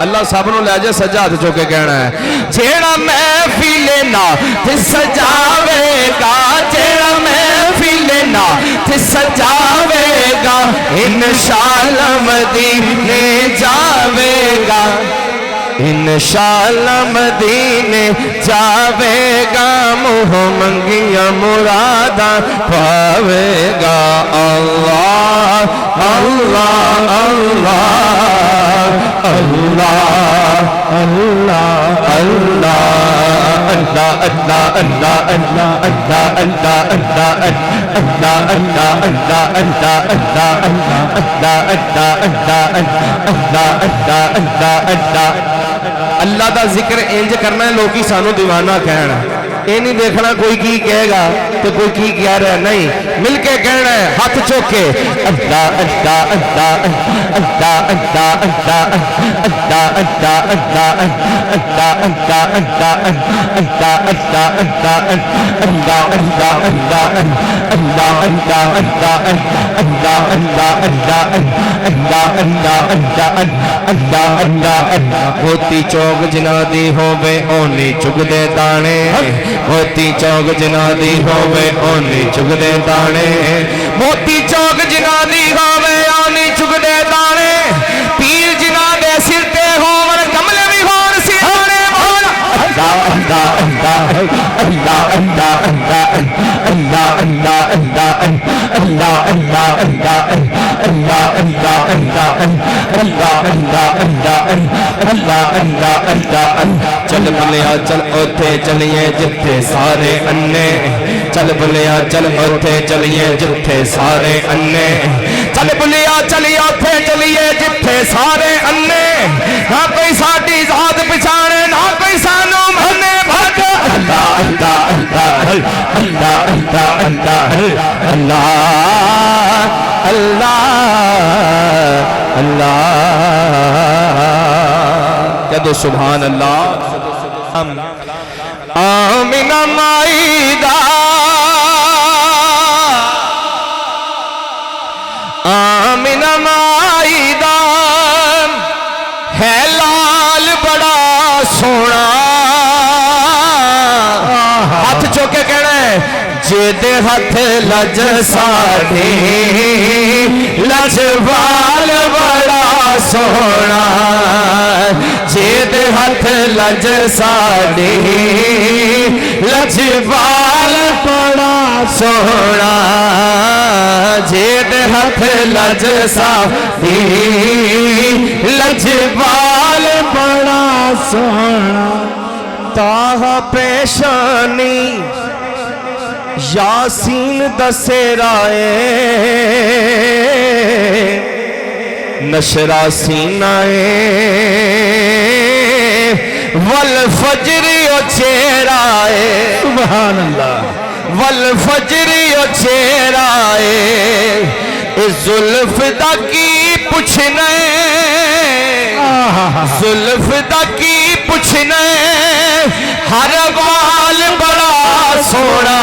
اللہ صاحب نو لے جے سجاد چوکے کہنا ہے جیڑا محفل نعت سجاوے گا، جیڑا محفل نعت سجاوے گا انشاءاللہ مدینے جاوے گا۔ انشاءاللہ مدینے جاوے گا منہ منگیاں مراداں پاوے گا اللہ اللہ اللہ اللہ اللہ اللہ اللہ اللہ اللہ اللہ اللہ دا ذکر انج کرنا ہے لوگی سانو دیوانہ کہنا یہ نہیں دیکھنا کوئی کی کہے گا تو کوئی کی کہہ رہا ہے نہیں مل کے کہنا ہے ہاتھ چوک کے اللہ اللہ اللہ اللہ اللہ اللہ اللہ اللہ اللہ اللہ موتی چوک جنا دی ہووے اونی چگ دے دانے موتی چوک جنا دی ہووے اونی چگ دے دانے موتی چوک جنا دی ہووے اونی چگ دے دانے پیر جنا دے سر تے ہون کملے بھی ہون سیانے مولا اللہ اللہ اللہ اللہ اللہ اللہ اللہ اللہ اللہ اللہ چل بلیا چل اوتھے چلیے جتھے سارے انے چل بلیا چل اوتھے چلیے جتھے سارے انے چل بلیا چلیے اوتھے چلیے جتھے سارے انے نہ کوئی ساڈی ذات پچھانے نہ کوئی سانو منے بھگ اللہ اللہ اللہ اللہ اللہ اللہ اللہ اللہ کہہ دو سبحان اللہ آمینہ مائدہ آمینہ مائدہ ہے لال بڑا سونا ہاتھ چوکے کہنا ہے جے ہاتھ لج ساڑھی لج وال بڑا سونا جے ہاتھ لج ساڑھی لج وال بڑا سونا جے ہاتھ لج ساڑھی لج وال بڑا سونا تاہ پیشانی یاسین دسیرائے نشرہ سینائے والفجری و چیرائے سبحان اللہ والفجری و چیرائے زلف دا کی پوچھنے زلف دا کی پوچھنے ہر وال بڑا سونا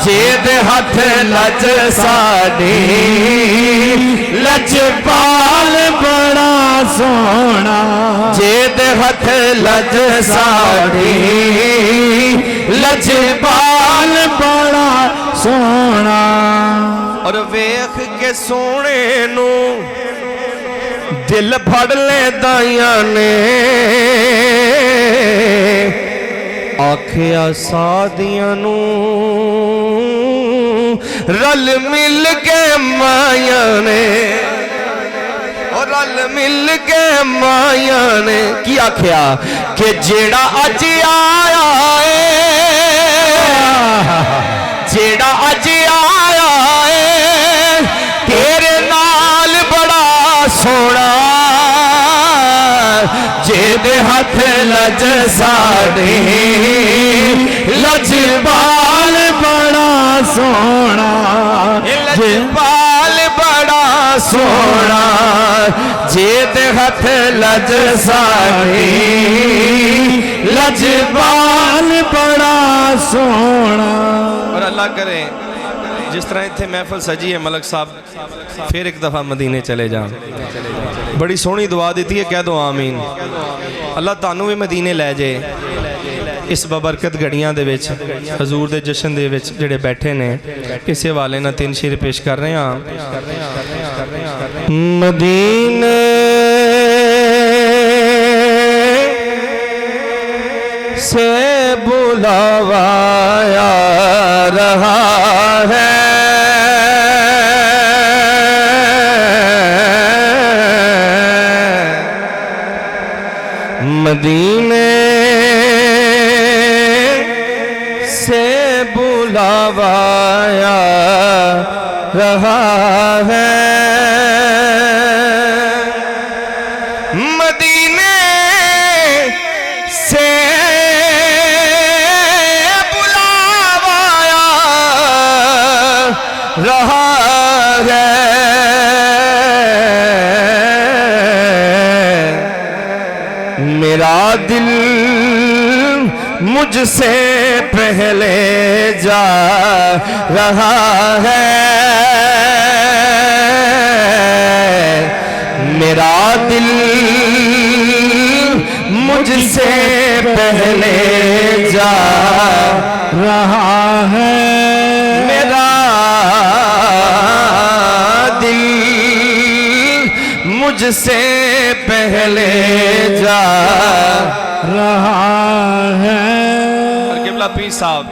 جید ہاتھ لج ساڑھی لج بال بڑا سونا جید ہاتھ لج ساڑھی لج بال بڑا سونا اور ویکھ کے سونے نو دل پھڑ لے دائیاں نے آکھیا سادیاں نو رل مل کے مائیاں نے اور رل مل کے مائیاں نے کی آکھیا کہ جیڑا اج آیا ہے جیڑا اج آیا ہے تیرے نال بڑا سونا جید ہاتھ لج ساڑھی لج بال بڑا سونا لج بال بڑا سونا جید ہاتھ لج ساڑھی لج بال بڑا سونا اور اللہ کرے جس طرح اتھے محفل سجی ہے ملک صاحب پھر ایک دفعہ مدینے چلے جائیں بڑی سونی دعا دیتی ہے کہہ دو آمین اللہ تانوں بھی مدینے لے جائے اس ببرکت گھڑیاں دے وچ حضور دے جشن دے وچ جڑے بیٹھے نے کسے والے نہ 3 شیر پیش کر رہے ہیں مدینے سے بلوایا رہا ہے مدینے سے بلوایا رہا ہے مدینے سے بلوایا رہا ہے میرا دل مجھ سے پہلے جا رہا ہے میرا دل مجھ سے پہلے جا رہا ہے میرا دل مجھ سے پہلے جا رہا ہے قبلہ پیر صاحب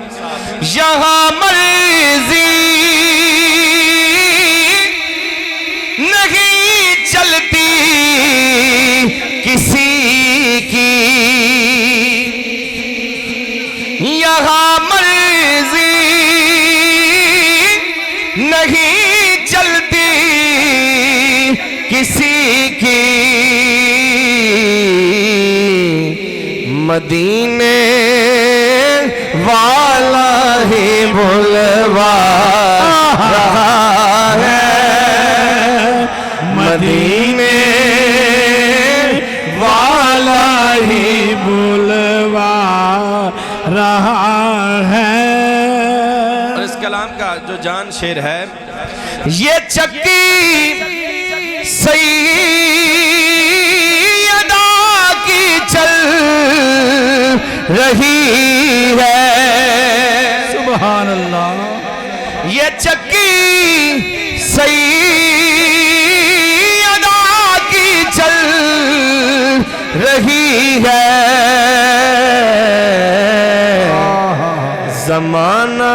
یہاں مرضی نہیں چلتی کسی کی یہاں مرضی نہیں چلتی کسی کی مدینے والا ہی بلوا رہا ہے مدینے والا ہی بلوا رہا ہے اور اس کلام کا جو جان شیر ہے یہ چکی سیدہ کی چل رہی ہے سبحان اللہ یہ چکی سیدہ کی چل رہی ہے زمانہ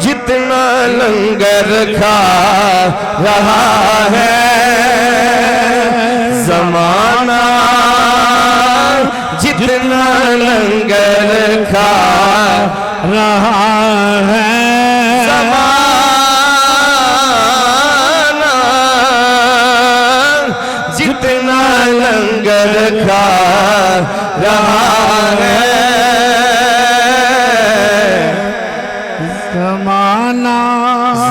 جتنا لنگر کھا رہا ہے زمانہ جتنا لنگر کھا رہا ہے زمانہ جتنا لنگر کھا رہا ہے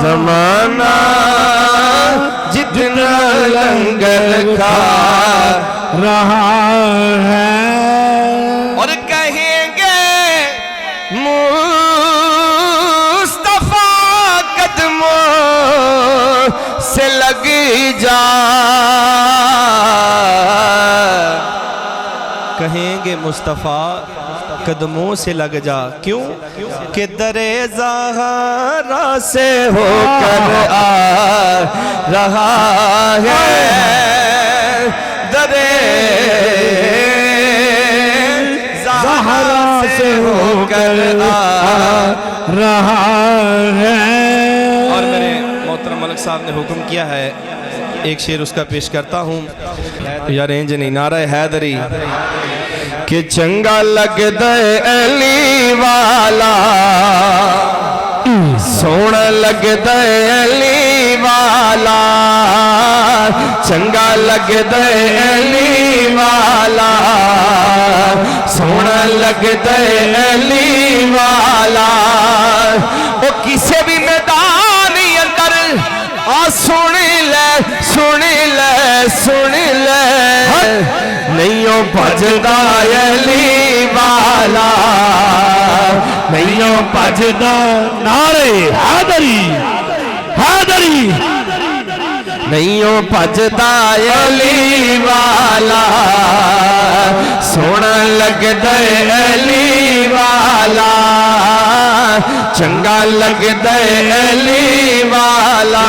زمانہ جتنا لنگر کھا رہا ہے اور کہیں گے مصطفیٰ قدموں سے لگ جا کہیں گے مصطفیٰ قدموں سے لگ جا کیوں کہ در زہرا سے ہو کر آ رہا ہے در زہرا سے ہو کر آ رہا ہے اور میرے محترم ملک صاحب نے حکم کیا ہے ایک شعر اس کا پیش کرتا ہوں یا رینج نہیں نعرہ حیدری کہ چنگا لگ دے علی والا سونا لگ دے علی والا چنگا لگ دے علی والا سونا لگ دے علی والا وہ کسی بھی میدان اندر آ سن لے سن لے سن لے نہیں بجدا علی والا نہیں بجدا نعرے حیدری حیدری نہیں بجدا علی والا سونا لگدا علی والا چنگا لگدا علی والا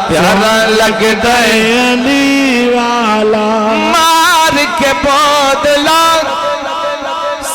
پیارا لگدا علی والا مار کے بودلا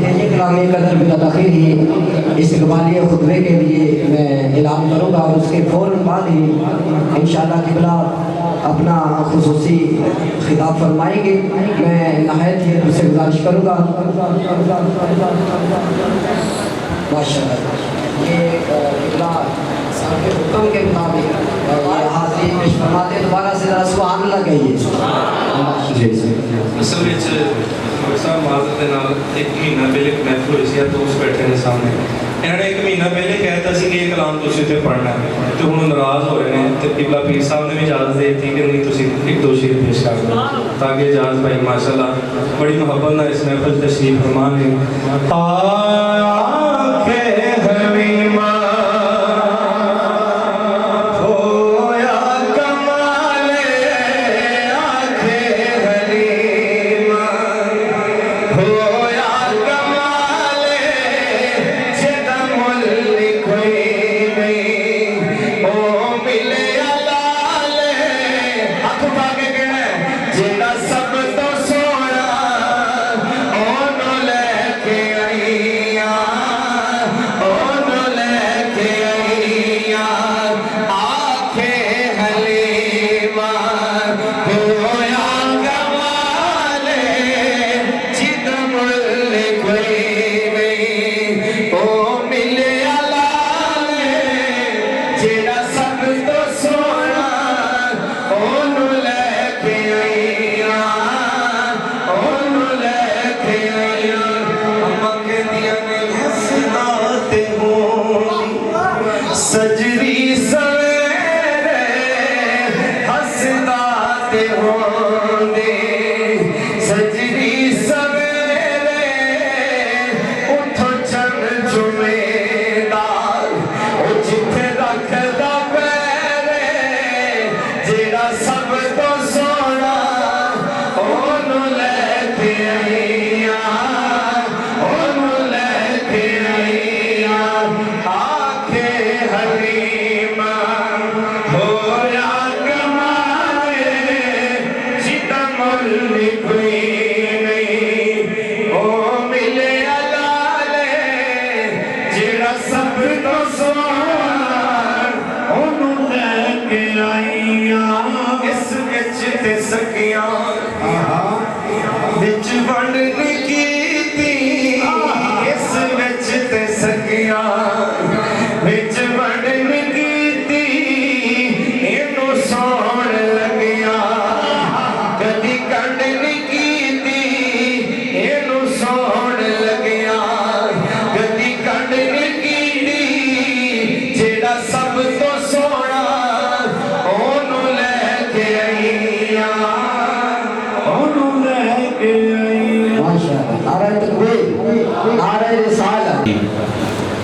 کہ یہ کلام قدر بالتاخیر ہی استقبالیہ خطبے کے لیے میں اعلان کروں گا، اور اس کے فوراً بعد ہی انشاءاللہ قبلہ اپنا خصوصی خطاب فرمائیں گے۔ میں نہایت ہی سے گزارش کروں گا ماشاءاللہ یہ قبلہ صاحب کے حکم کے مطابق یہ حاضرین پیش فرماتے ہیں، دوبارہ سے ذرا سبحان اللہ کہیے۔ اصل میں صاحب معذرت کے نال ایک مہینہ پہلے ایک محفل ہوئی سی تو اس بیٹھے نے سامنے انہوں نے ایک مہینہ پہلے کہتا سی کہ یہ کلام تسی تے پڑھنا ہے تو ہن ناراض ہو رہے ہیں، تے قبلہ پیر صاحب نے بھی اجازت دے دی کہ نہیں تسی ایک دو شعر پیش کر دو تاکہ اجاز بھائی ماشاءاللہ بڑی محبت نال اس محفل تشریف فرما لیں۔ آنکھیں حلیمہ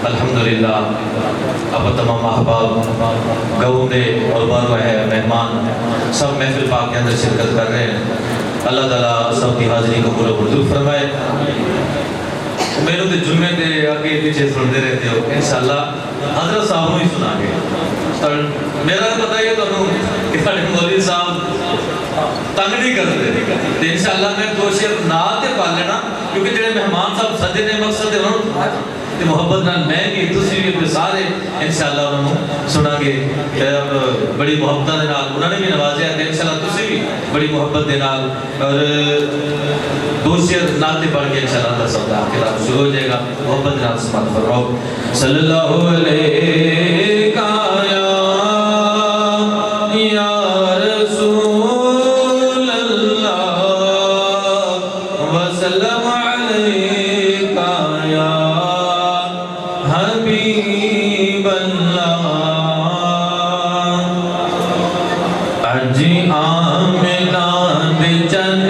الحمدللہ اب تمام احباب گاؤں دے اور بار ہے مہمان سب محفل پاک کے اندر شرکت کر رہے ہیں۔ اللہ تعالیٰ سب کی حاضری کو قبول و منظور فرمائے۔ میرے تو جمعے دے آگے پیچھے سنتے رہتے ہو، انشاءاللہ حضرت صاحب ہی سنا گے۔ میرا تو پتہ ہے تو کہ مولوی صاحب تنگ نہیں کرتے، تو انشاءاللہ میں دو شعر نعت پا لینا کیونکہ جڑے مہمان صاحب سجے نے مقصد ہے انہوں نے محبت نال میں بھی تسی بھی اپنے سارے انشاءاللہ انہوں سنا گے۔ بڑی محبت دے نال انہوں نے بھی نوازیا ہے، انشاءاللہ تسی بھی بڑی محبت دے نال اور دو شعر نعت پڑھ کے انشاءاللہ اللہ سب کا خطاب شروع ہو جائے گا۔ محبت نال سماعت فرماؤ۔ صلی اللہ علیہ یا رسول اللہ وسلم علیکہ یا حبیب اللہ۔ اج آمنہ دے چن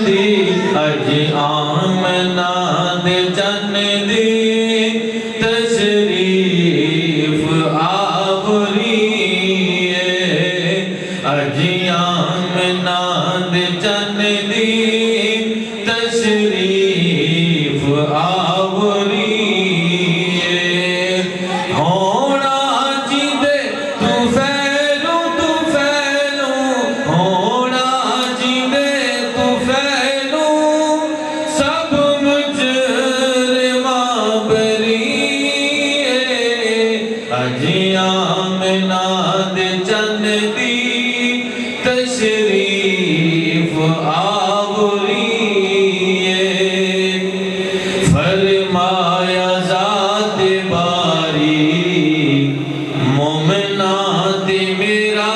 دی اج آمنہ دے چن دی تشریف آمنہ دے چند دی تشریف آوریے فرمایا ذات باری مومنہ دے میرا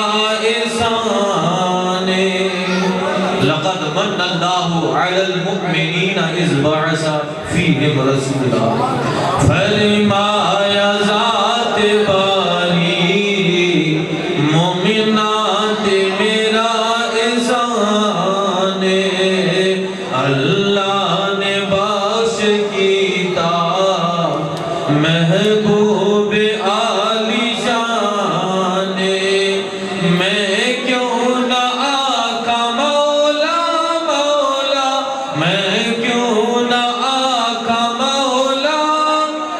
احسان لقد من اللہ علی المؤمنین اذ بعث فیہم رسولا فرمایا ذات باری مومنات میرا احسان اللہ نے باش کیتا محبوب عالی شان میں کیوں نہ آقا مولا مولا میں کیوں نہ آقا مولا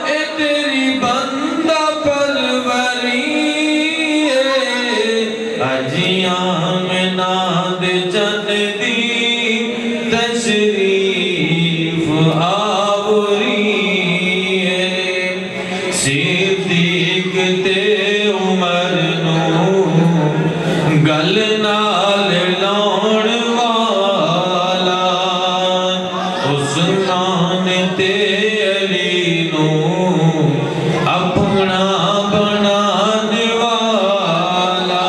اے تیری بندہ پروری اجیاں میں ناد چند دی تشریف آوری صدیق تے عمر نو گل نال لاؤن والا عثمان تے علی نو اپنا بنان والا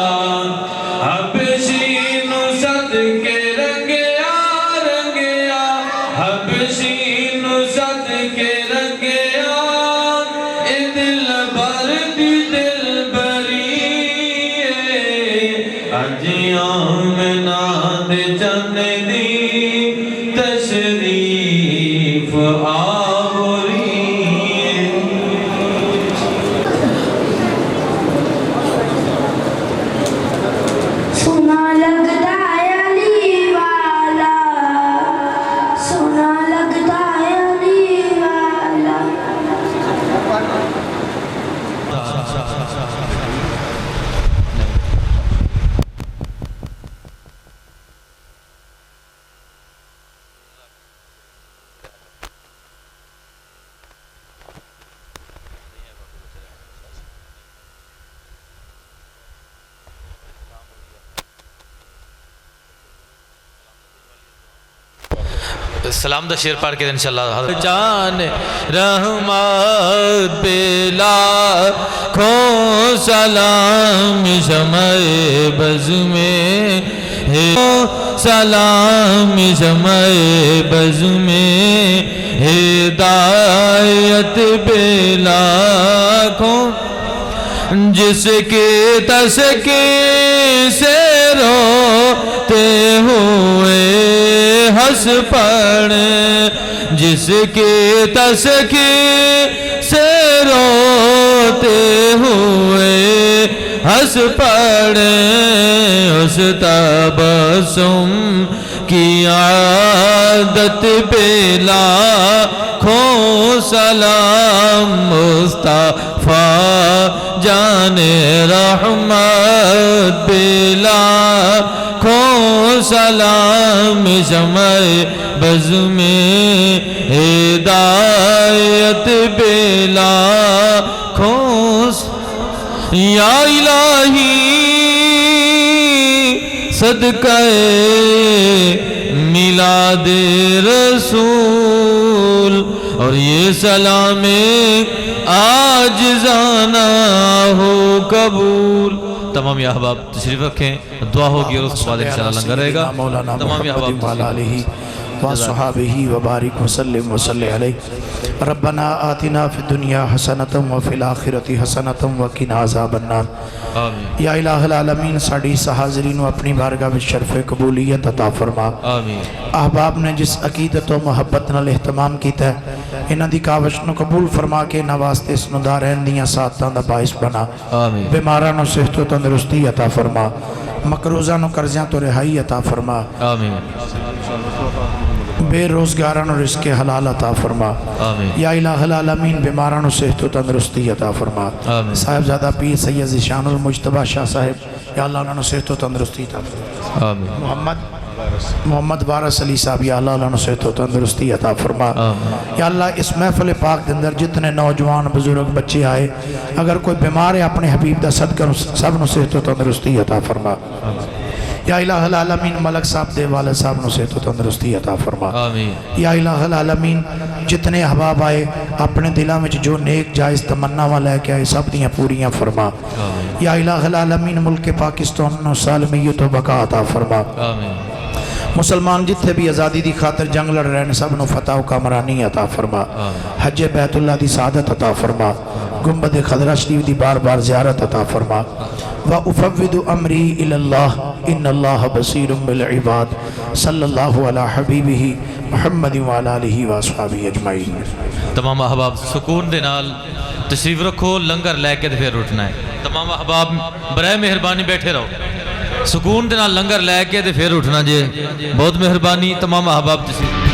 حبشی نو صدقے رنگیا رنگیا حبشی نو صدقے رنگیا اے دل بر دی دل بری اجیاں میں ناد چند دی تشریف آوری سونا لگتا ہے علی والا سونا لگتا ہے علی والا سلام دا شیر پڑھ کے انشاءاللہ جان رحمت بلا کھو سلام شمع بز میں سلام شمع بز میں ہدایت بلا کھو جس کے تسکے سے روتے ہوئے ہنس پڑے جس کے تسکے سے روتے ہوئے ہنس پڑے اس تبسم کی عادت پہ لاکھوں سلام مصطفیٰ جان رحمت بلا کھوں سلام شمع بز میں ہدایت بلا کھوں یا الہی صدقہ میلاد رسول اور یہ سلام عاجزانہ ہو قبول. تمام احباب تشریف رکھیں, دعا ہوگی اور اس کے بعد انشاءاللہ لنگر رہے گا. تمام احباب وصحابہ وبارک وسلم وصلی علیہ. ربنا آتنا فی الدنیا حسنۃ وفی الآخرۃ حسنۃ وقنا عذاب النار. یا الہ العالمین ساڑی حاضرین اپنی بارگاہ میں شرف قبولیت عطا فرما. احباب نے جس عقیدت و محبت نال اہتمام کیتا ہے انہاں دی کاوش نو قبول فرما کے نواستے سنودار رہندیاں ساتھاں دا باعث بنا. بیماراں نو صحت و تندرستی عطا فرما, مقروضاں نو قرضیاں تو رہائی عطا فرما, بے روزگاراں نو رزق حلال عطا فرما. یا الہ العالمین بیماراں نو صحت و تندرستی عطا فرما. صاحبزادہ پیر سید ذیشان المجتبیٰ شاہ صاحب یا اللہ انہوں نے صحت و تندرستی عطا فرما. محمد محمد وارث علی صاحب یا اللہ انہوں صحت و تندرستی عطا فرما یا اللہ اس محفل پاک کے اندر جتنے نوجوان بزرگ بچے آئے اگر کوئی بیمار ہے اپنے حبیب دا صدقہ سب نو صحت و تندرستی عطا فرما یا الہ العالمین ملک صاحب دے والد صاحب نو صحت و تندرستی عطا فرما یا الہ العالمین جتنے احباب آئے اپنے دلوں میں جو نیک جائز تمناواں لے کے آئے سب دیاں پوریاں فرما یا الہ العالمین ملک پاکستان نو سالمیت و بقا عطا فرما مسلمان جتھے بھی آزادی دی خاطر جنگ لڑ رہے ہیں سب نو فتح و کامرانی عطا فرما حج بیت اللہ دی سعادت عطا فرما گنبد خضرہ شریف دی بار بار زیارت عطا فرما وَأُفَوِّدُ أَمْرِي إِلَى اللَّهِ إِنَّ اللَّهَ بَصِيرٌ بِالْعِبَادِ صلی اللہ علی حبیبہ محمد وعلی آلہ وصحبہ اجمعین۔ تمام احباب سکون دے نال تشریف رکھو، لنگر لے کے پھر اٹھنا ہے۔ تمام احباب برائے مہربانی بیٹھے رہو، سکون دے نال لنگر لے کے پھر اٹھنا جے، بہت مہربانی۔ تمام احباب تشریف